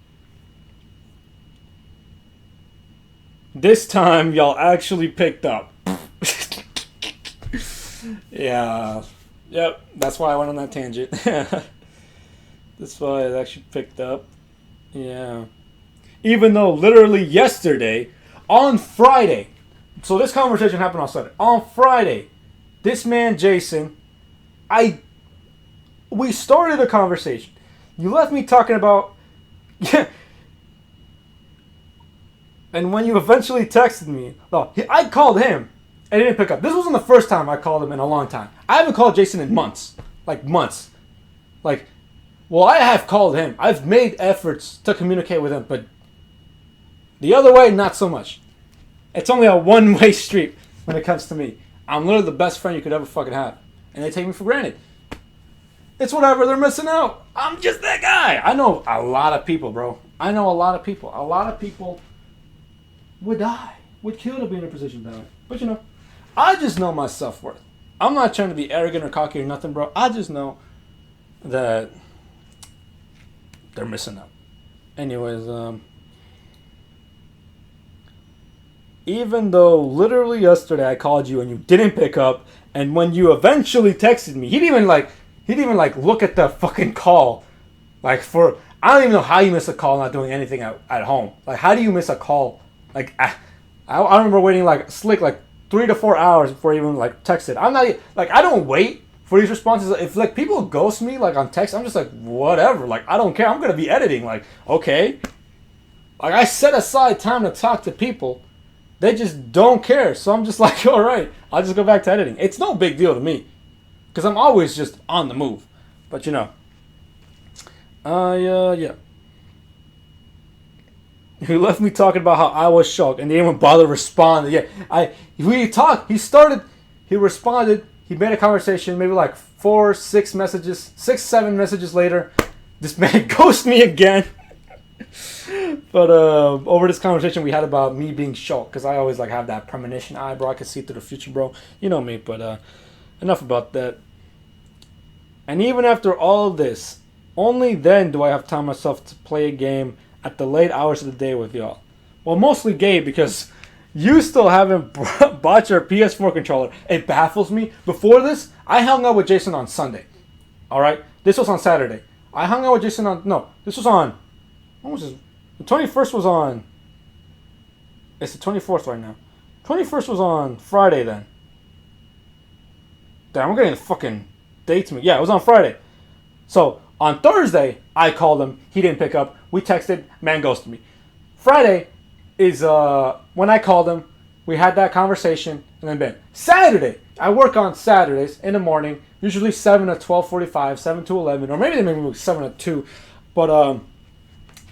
This time, y'all actually picked up. Yeah. Yep. That's why I went on that tangent. That's why it actually picked up. Yeah. Even though literally yesterday, on Friday, so this conversation happened on Sunday. On Friday, this man, Jayson, we started a conversation. You left me talking about, yeah. And when you eventually texted me, I called him and he didn't pick up. This wasn't the first time I called him in a long time. I haven't called Jayson in months. Like, months. Like, well, I have called him. I've made efforts to communicate with him, but the other way, not so much. It's only a one-way street when it comes to me. I'm literally the best friend you could ever fucking have. And they take me for granted. It's whatever, they're missing out. I'm just that guy. I know a lot of people, bro. I know a lot of people. A lot of people would die, would kill to be in a position that way. But, you know, I just know my self-worth. I'm not trying to be arrogant or cocky or nothing, bro. I just know that they're missing out. Anyways, even though literally yesterday I called you and you didn't pick up, and when you eventually texted me, he didn't even look at the fucking call. Like, I don't even know how you miss a call not doing anything at home. Like, how do you miss a call? Like, I remember waiting like 3 to 4 hours before I even like texted. I'm not like, I don't wait for these responses. If like people ghost me like on text, I'm just like, whatever. Like, I don't care. I'm gonna be editing. Like, okay. Like, I set aside time to talk to people. They just don't care. So I'm just like, all right, I'll just go back to editing. It's no big deal to me because I'm always just on the move. But, you know. Yeah. He left me talking about how I was shocked, and they didn't even bother responding. Yeah, we talked. He responded. He made a conversation. Maybe like 7 messages later, this man ghosted me again. But over this conversation we had about me being shocked, because I always like have that premonition eye, bro. I can see through the future, bro. You know me. But enough about that. And even after all of this, only then do I have time myself to play a game at the late hours of the day with y'all. Well, mostly Gabe, because you still haven't bought your PS4 controller. It baffles me. Before this, I hung out with Jayson on Sunday. Alright? This was on Saturday. I hung out with Jayson on... No, this was on... When was this? The 21st was on... It's the 24th right now. 21st was on Friday then. Damn, I'm getting the fucking dates. Yeah, it was on Friday. So, on Thursday, I called him. He didn't pick up. We texted. Man ghosted me. Friday is when I called him. We had that conversation. And then bam. Saturday. I work on Saturdays in the morning. Usually 7 to 12:45, 7 to 11. Or maybe they make me 7 to 2. But,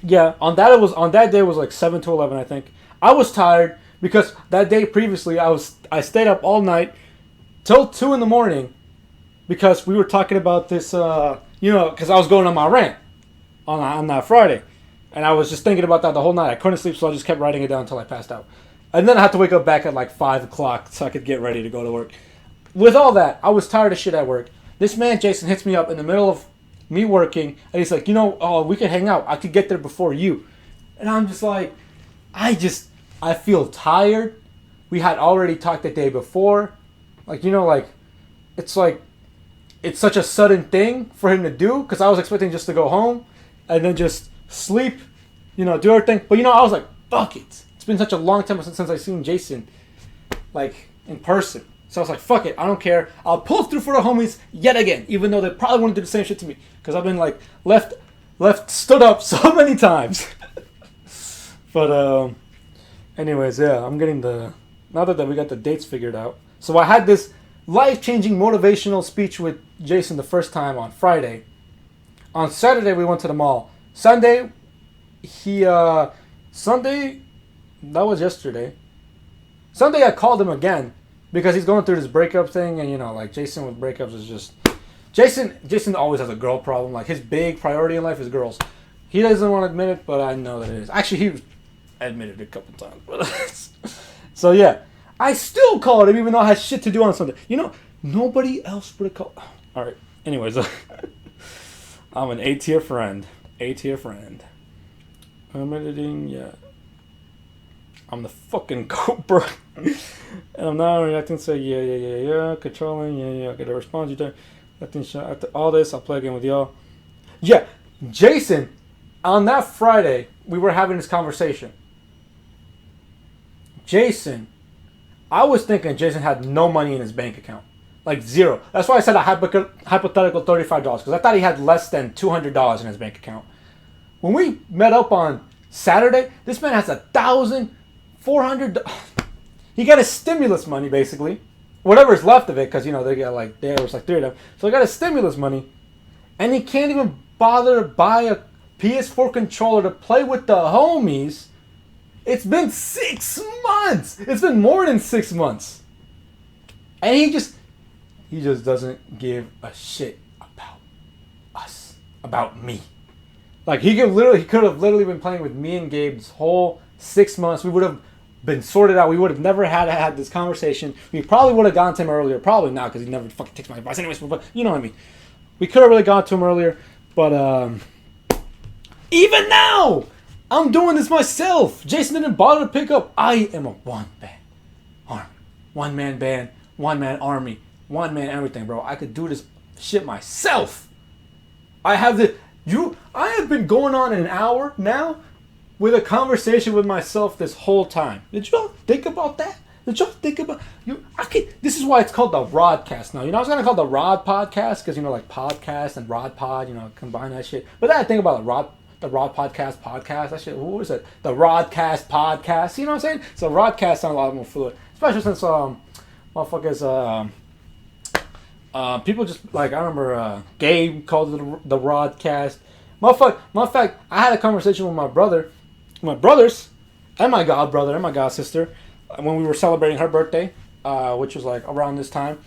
yeah. On that day it was like 7 to 11, I think. I was tired because that day previously I stayed up all night till 2 in the morning because we were talking about this, because I was going on my rant on that Friday. And I was just thinking about that the whole night. I couldn't sleep, so I just kept writing it down until I passed out. And then I had to wake up back at like 5 o'clock so I could get ready to go to work. With all that, I was tired of shit at work. This man, Jayson, hits me up in the middle of me working, and he's like, we could hang out. I could get there before you. And I'm just like, I feel tired. We had already talked the day before. It's such a sudden thing for him to do, because I was expecting just to go home and then just sleep, do everything. But, I was like, fuck it. It's been such a long time since I've seen Jayson, in person. So I was like, fuck it. I don't care. I'll pull through for the homies yet again, even though they probably wouldn't do the same shit to me. Because I've been, stood up so many times. But, anyways, yeah, I'm getting now that we got the dates figured out. So I had this life-changing motivational speech with Jayson the first time on Friday. On Saturday, we went to the mall. Sunday, that was yesterday. Sunday, I called him again because he's going through this breakup thing, and Jayson with breakups is just... Jayson always has a girl problem. His big priority in life is girls. He doesn't want to admit it, but I know that it is. Actually, he admitted it a couple times. So, yeah. I still called him even though I had shit to do on Sunday. Nobody else would have called. All right. Anyways, I'm an A-tier friend. A-tier friend. I'm editing, yeah. I'm the fucking goat, bro. And I'm not reacting, say, yeah. Controlling, yeah. I get a response. You after all this, I'll play again with y'all. Yeah. Jayson, on that Friday, we were having this conversation. I was thinking Jayson had no money in his bank account. Zero. That's why I said a hypothetical $35, because I thought he had less than $200 in his bank account. When we met up on Saturday, this man has $1,400. He got his stimulus money, basically. Whatever's left of it, because, there was 3 of them. So he got his stimulus money, and he can't even bother to buy a PS4 controller to play with the homies. It's been 6 months. It's been more than 6 months. And he just doesn't give a shit about us, about me. He could have literally been playing with me and Gabe's whole 6 months. We would have been sorted out. We would have never had this conversation. We probably would have gone to him earlier. Probably not, because he never fucking takes my advice anyways. But you know what I mean. We could have really gone to him earlier. But even now, I'm doing this myself. Jayson didn't bother to pick up. I am a one-man army. One-man band, one-man army, one-man everything, bro. I could do this shit myself. I have been going on an hour now with a conversation with myself this whole time. Did y'all think about that? Did y'all think about... This is why it's called the Rodcast now. I was going to call it the Rod Podcast, because, podcast and Rodpod, combine that shit. But then I think about the Rod Podcast, that shit, what was it? The Rodcast podcast, you know what I'm saying? So Rodcast sounds a lot more fluid. Especially since, motherfuckers, people just, I remember, Gabe called it the Rodcast. Matter of fact, I had a conversation with my brother my brothers and my god brother and my god sister when we were celebrating her birthday, which was like around this time,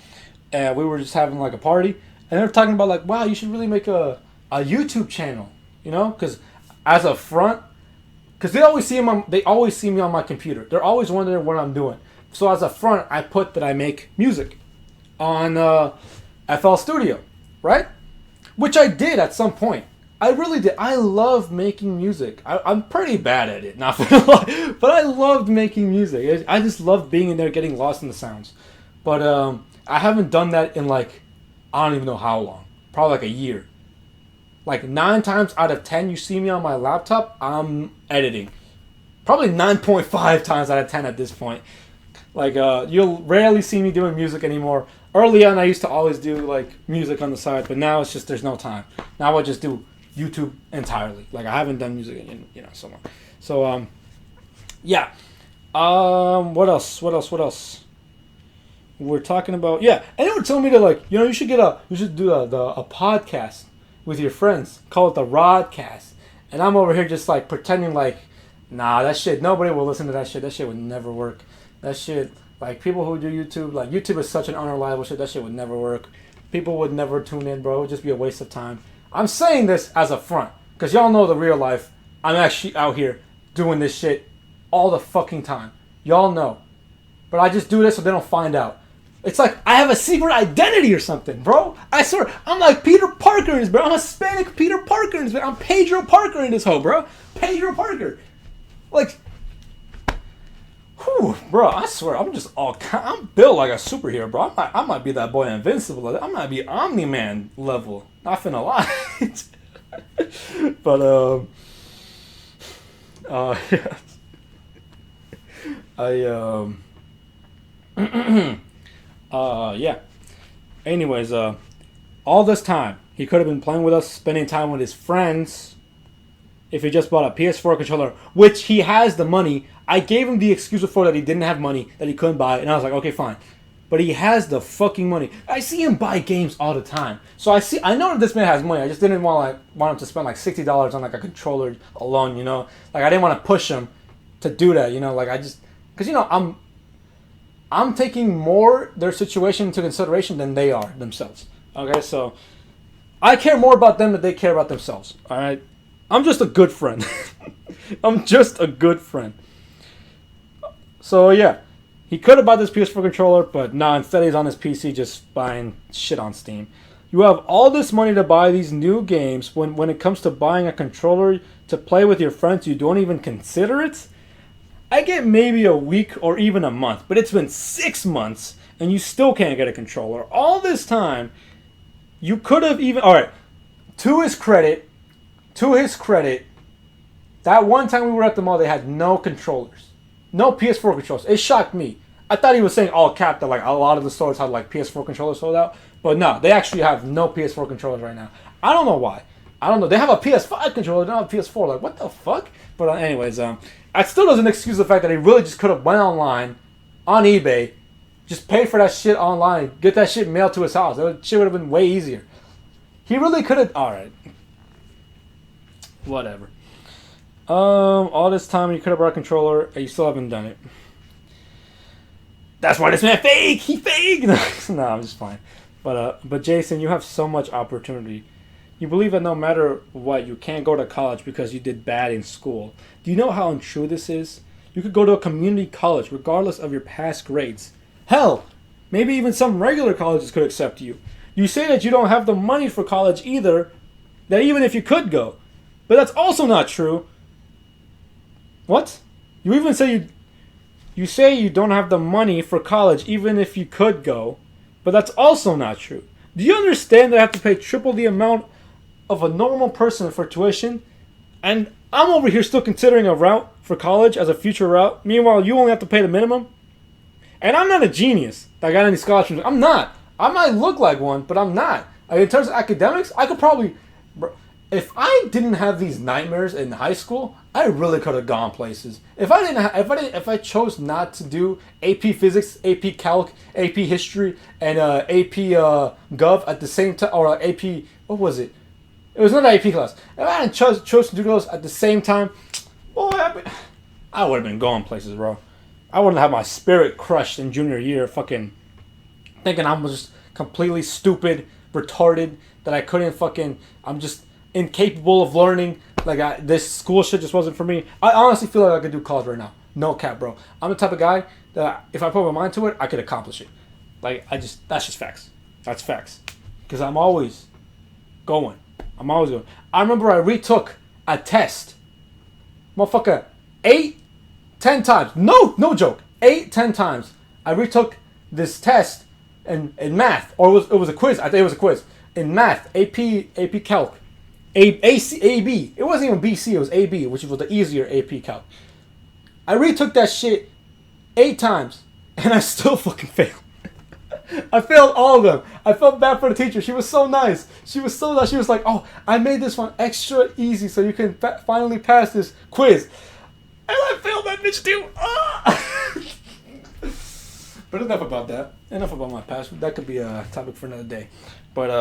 and we were just having like a party, and they were talking about like, wow, you should really make a YouTube channel, you know, because as a front, because they always see me on my computer. They're always wondering what I'm doing. So as a front, I put that I make music on FL Studio, right? Which I did at some point. I really did. I love making music. I'm pretty bad at it, not gonna lie, but I loved making music. I just loved being in there, getting lost in the sounds. But I haven't done that in like, I don't even know how long. Probably like a year. Like 9 times out of 10 you see me on my laptop, I'm editing. Probably 9.5 times out of 10 at this point. Like you'll rarely see me doing music anymore. Early on I used to always do like music on the side, but now it's just there's no time. Now I just do YouTube entirely. Like I haven't done music in so long. So yeah. What else? We're talking about, yeah, and they were telling me to like, you should do a podcast with your friends. Call it the Rodcast. And I'm over here just like pretending like, nah, that shit, nobody will listen to that shit. That shit would never work. That shit, like people who do YouTube, like YouTube is such an unreliable shit. That shit would never work. People would never tune in, bro. It would just be a waste of time. I'm saying this as a front, because y'all know the real life. I'm actually out here doing this shit all the fucking time. Y'all know. But I just do this so they don't find out. It's like I have a secret identity or something, bro. I swear, I'm like Peter Parker in this, bro. I'm Hispanic Peter Parker in this, bro. I'm Pedro Parker in this hoe, bro. Pedro Parker. Like, whew, bro, I swear, I'm built like a superhero, bro. I might be that boy Invincible. I might be Omni-Man level. Not finna lie. But, yeah. Yeah. Anyways, all this time, he could have been playing with us, spending time with his friends, if he just bought a PS4 controller, which he has the money. I gave him the excuse before that he didn't have money, that he couldn't buy it, and I was like, okay, fine. But he has the fucking money. I see him buy games all the time. So I know that this man has money. I just didn't want him to spend like $60 on like a controller alone, Like I didn't want to push him to do that, Like I just, because I'm taking more their situation into consideration than they are themselves. Okay, so I care more about them than they care about themselves. All right, I'm just a good friend. I'm just a good friend. So yeah, he could have bought this PS4 controller, but nah, instead he's on his PC just buying shit on Steam. You have all this money to buy these new games. When it comes to buying a controller to play with your friends, you don't even consider it? I get maybe a week or even a month, but it's been 6 months and you still can't get a controller. All this time, you could have even... Alright, to his credit, that one time we were at the mall, they had no controllers. No PS4 controllers. It shocked me. I thought he was saying all cap that like a lot of the stores had like PS4 controllers sold out. But no, they actually have no PS4 controllers right now. I don't know why. I don't know. They have a PS5 controller, they don't have a PS4. Like, what the fuck? But anyways, it still doesn't excuse the fact that he really just could have went online, on eBay, just paid for that shit online, get that shit mailed to his house. That shit would have been way easier. He really could have... Alright. Whatever. All this time you could have brought a controller and you still haven't done it. That's why this man fake! He fake! No, I'm just fine. But Jayson, you have so much opportunity. You believe that no matter what, you can't go to college because you did bad in school. Do you know how untrue this is? You could go to a community college regardless of your past grades. Hell, maybe even some regular colleges could accept you. You say that you don't have the money for college either, that even if you could go. But that's also not true. What? You even say you say you don't have the money for college even if you could go, but that's also not true. Do you understand that I have to pay triple the amount of a normal person for tuition? And I'm over here still considering a route for college as a future route. Meanwhile, you only have to pay the minimum. And I'm not a genius that got any scholarships. I'm not. I might look like one, but I'm not. Like, in terms of academics, I could probably... If I didn't have these nightmares in high school, I really could have gone places. If I chose not to do AP Physics, AP Calc, AP History, and AP Gov at the same time, or AP... What was it? It was not an AP class. If I hadn't chose to do those at the same time, what happened? I would have been going places, bro. I wouldn't have my spirit crushed in junior year, fucking thinking I was just completely stupid, retarded, that I couldn't fucking, I'm just incapable of learning. Like, this school shit just wasn't for me. I honestly feel like I could do college right now. No cap, bro. I'm the type of guy that if I put my mind to it, I could accomplish it. Like, that's just facts. That's facts. Because I'm always going. I remember I retook a test. Motherfucker, 8, 10 times. No joke. 8, 10 times. I retook this test in math. Or it was a quiz. I think it was a quiz. In math. AP Calc. AB. It wasn't even BC. It was AB, which was the easier AP Calc. I retook that shit 8 times. And I still fucking failed. I failed all of them. I felt bad for the teacher. She was so nice. She was like, oh, I made this one extra easy so you can finally pass this quiz. And I failed that bitch too. But enough about that. Enough about my past. That could be a topic for another day. But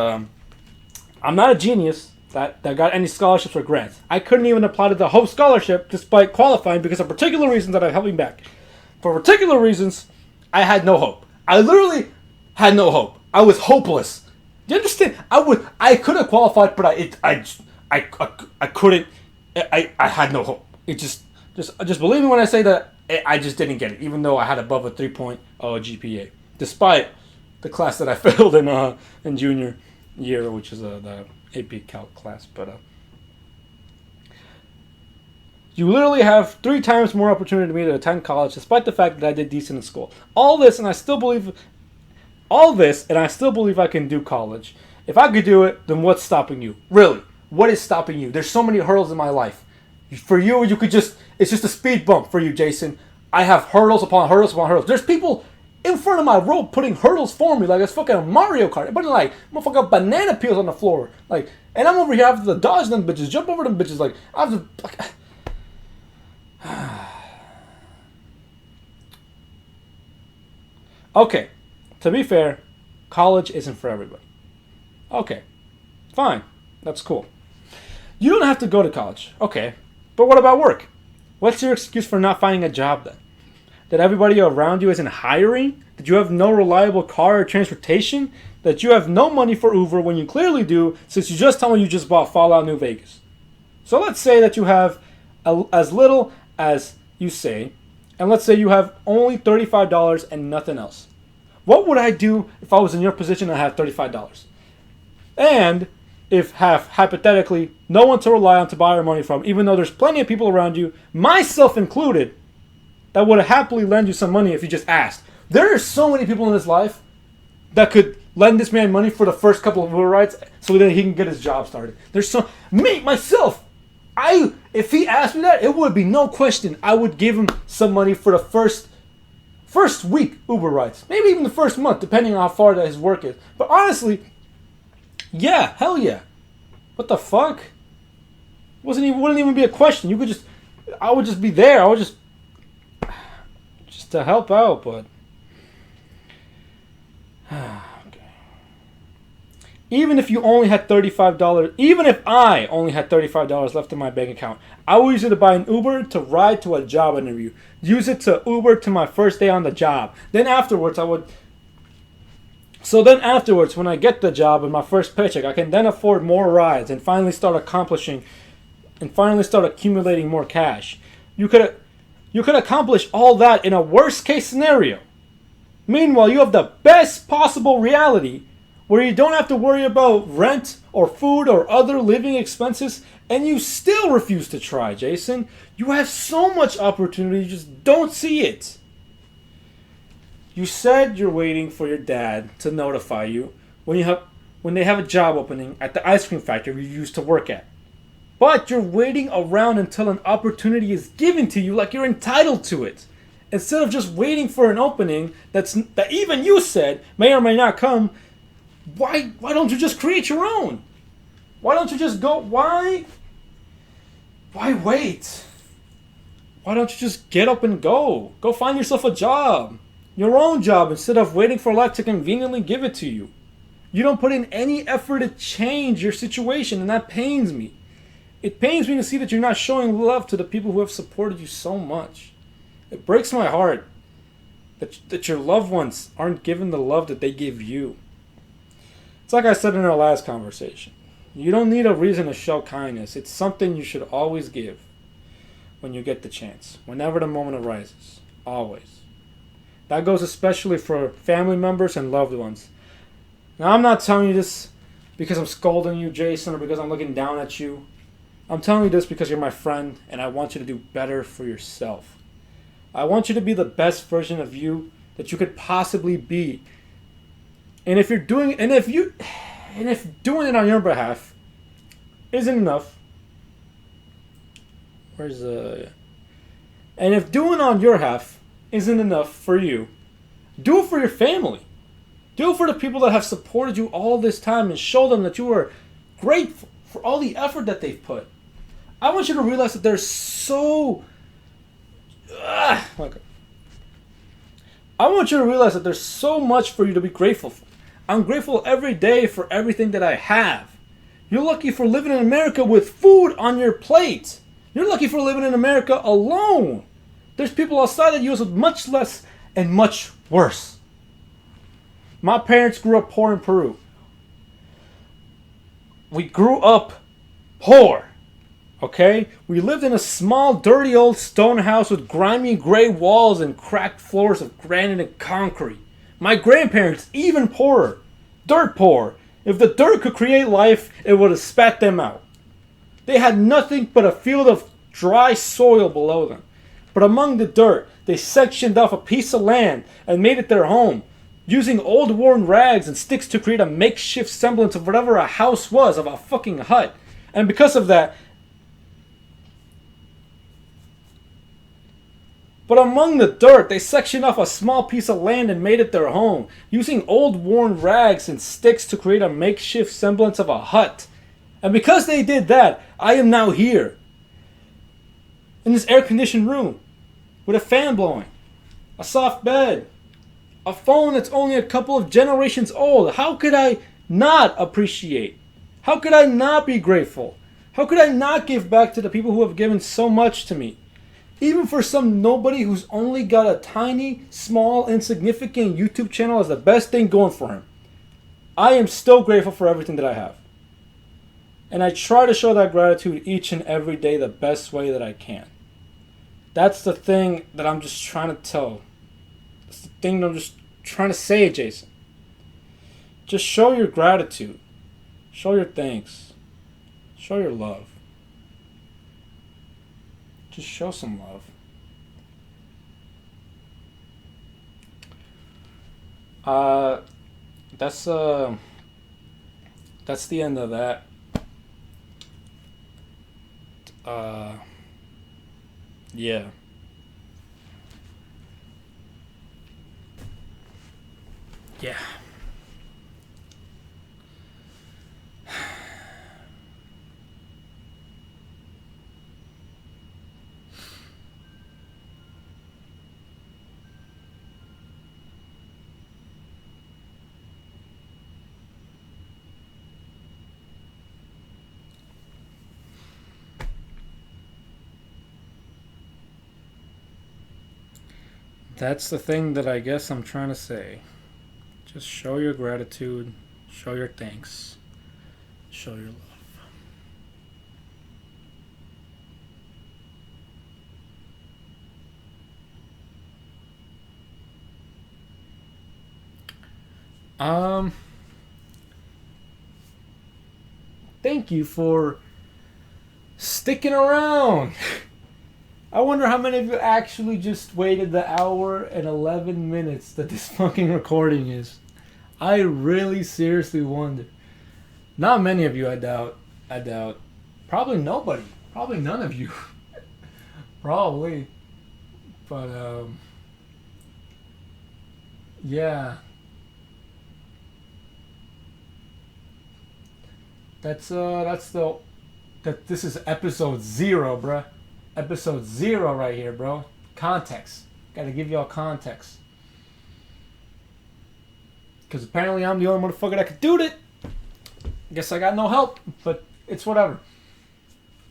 I'm not a genius that got any scholarships or grants. I couldn't even apply to the Hope Scholarship despite qualifying because of particular reasons that are held me back. For particular reasons, I had no hope. I literally had no hope. I was hopeless. Do you understand? I could have qualified, but I couldn't. I had no hope. It just believe me when I say that I just didn't get it, even though I had above a 3.0 GPA, despite the class that I failed in junior year, which is the AP Calc class. But you literally have 3 times more opportunity than me to attend college, despite the fact that I did decent in school. All this, and I still believe I can do college. If I could do it, then what's stopping you? Really, what is stopping you? There's so many hurdles in my life. For you, it's just a speed bump for you, Jayson. I have hurdles upon hurdles upon hurdles. There's people in front of my road putting hurdles for me, like it's fucking Mario Kart. But like, motherfucking banana peels on the floor. Like, and I'm over here having to dodge them bitches, jump over them bitches. Like, I have to. Like, okay, to be fair, college isn't for everybody. Okay, fine, that's cool. You don't have to go to college, okay, but what about work? What's your excuse for not finding a job then? That everybody around you isn't hiring? That you have no reliable car or transportation? That you have no money for Uber when you clearly do, since you just told me you just bought Fallout New Vegas. So let's say that you have as little as you say, and let's say you have only $35 and nothing else. What would I do if I was in your position and I had $35? And if hypothetically no one to rely on to buy your money from, even though there's plenty of people around you, myself included, that would happily lend you some money if you just asked. There are so many people in his life that could lend this man money for the first couple of Uber rides so that he can get his job started. Myself. If he asked me that, it would be no question. I would give him some money for the first week Uber rides. Maybe even the first month, depending on how far that his work is. But honestly, yeah, hell yeah. What the fuck? Wouldn't even be a question. I would just be there. I would just to help out, but okay. Even if you only had $35, even if I only had $35 left in my bank account, I would use it to buy an Uber to ride to a job interview. Use it to Uber to my first day on the job. Then afterwards, when I get the job and my first paycheck, I can then afford more rides and finally start accumulating more cash. You could accomplish all that in a worst case scenario. Meanwhile, you have the best possible reality where you don't have to worry about rent or food or other living expenses, and you still refuse to try, Jayson. You have so much opportunity, you just don't see it. You said you're waiting for your dad to notify you when they have a job opening at the ice cream factory you used to work at. But you're waiting around until an opportunity is given to you like you're entitled to it. Instead of just waiting for an opening that even you said may or may not come, why don't you just create your own? Why don't you just go? Why wait? Why don't you just get up and go? Go find yourself a job. Your own job, instead of waiting for life to conveniently give it to you. You don't put in any effort to change your situation, and that pains me. It pains me to see that you're not showing love to the people who have supported you so much. It breaks my heart that your loved ones aren't given the love that they give you. It's like I said in our last conversation. You don't need a reason to show kindness. It's something you should always give when you get the chance, whenever the moment arises. Always. That goes especially for family members and loved ones. Now, I'm not telling you this because I'm scolding you, Jayson, or because I'm looking down at you. I'm telling you this because you're my friend, and I want you to do better for yourself. I want you to be the best version of you that you could possibly be. And if doing it on your behalf isn't enough, and if doing on your behalf isn't enough for you, do it for your family. Do it for the people that have supported you all this time and show them that you are grateful for all the effort that they've put. I want you to realize that there's so... I want you to realize that there's so much for you to be grateful for. I'm grateful every day for everything that I have. You're lucky for living in America with food on your plate. You're lucky for living in America alone. There's people outside of you with much less and much worse. My parents grew up poor in Peru. We grew up poor. Okay? We lived in a small, dirty old stone house with grimy gray walls and cracked floors of granite and concrete. My grandparents, even poorer. Dirt poor. If the dirt could create life, it would have spat them out. They had nothing but a field of dry soil below them. But among the dirt, they sectioned off a piece of land and made it their home, using old worn rags and sticks to create a makeshift semblance of whatever a house was, of a fucking hut. And because of that, but among the dirt, they sectioned off a small piece of land and made it their home, using old worn rags and sticks to create a makeshift semblance of a hut. And because they did that, I am now here, in this air-conditioned room, with a fan blowing, a soft bed, a phone that's only a couple of generations old. How could I not appreciate? How could I not be grateful? How could I not give back to the people who have given so much to me? Even for some nobody who's only got a tiny, small, insignificant YouTube channel as the best thing going for him, I am still grateful for everything that I have. And I try to show that gratitude each and every day the best way that I can. That's the thing that I'm just trying to tell. That's the thing that I'm just trying to say, Jayson. Just show your gratitude. Show your thanks. Show your love. Just show some love. That's the end of that. Yeah. Yeah. That's the thing that I guess I'm trying to say. Just show your gratitude, show your thanks, show your love. Thank you for sticking around. I wonder how many of you actually just waited the hour and 11 minutes that this fucking recording is. I really seriously wonder. Not many of you, I doubt. Probably nobody. Probably none of you. Probably. But, yeah. This is episode 0, bruh. Episode 0 right here, bro. Context. Gotta give y'all context. Because apparently I'm the only motherfucker that could do it. Guess I got no help, but it's whatever.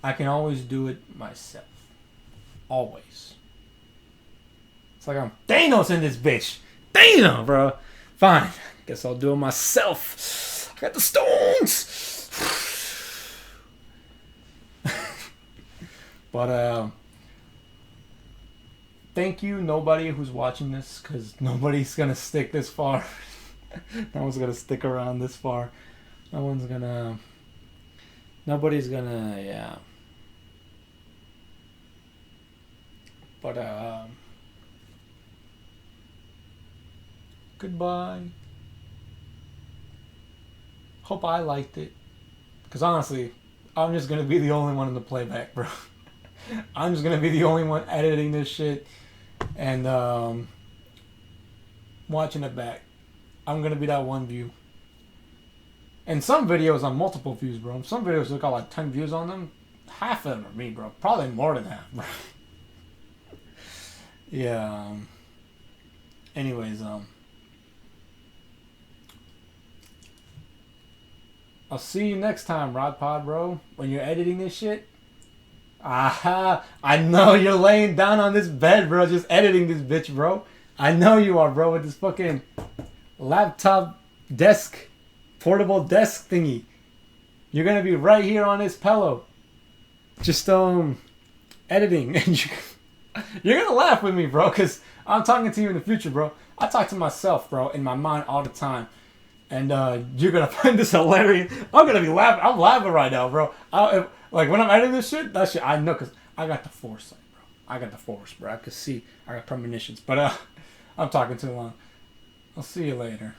I can always do it myself. Always. It's like I'm Thanos in this bitch. Damn, bro. Fine. Guess I'll do it myself. I got the stones. But, thank you, nobody who's watching this, because nobody's going to stick this far. No one's going to stick around this far. Nobody's going to, yeah. But, goodbye. Hope I liked it. Because honestly, I'm just going to be the only one in the playback, bro. I'm just going to be the only one editing this shit and watching it back. I'm going to be that one view. And some videos on multiple views, bro. Some videos look got like 10 views on them. Half of them are me, bro. Probably more than half, bro. Yeah. Anyways, I'll see you next time, Rodpod, bro. When you're editing this shit. Aha! I know you're laying down on this bed, bro, just editing this bitch, bro. I know you are, bro, with this fucking laptop desk, portable desk thingy. You're gonna be right here on this pillow, just editing, and you're gonna laugh with me, bro, because I'm talking to you in the future, bro. I talk to myself, bro, in my mind all the time. And you're going to find this hilarious. I'm going to be laughing. I'm laughing right now, bro. Like, when I'm editing this shit, that shit, I know, because I got the foresight, bro. I got the force, bro. I could see. I got premonitions. But I'm talking too long. I'll see you later.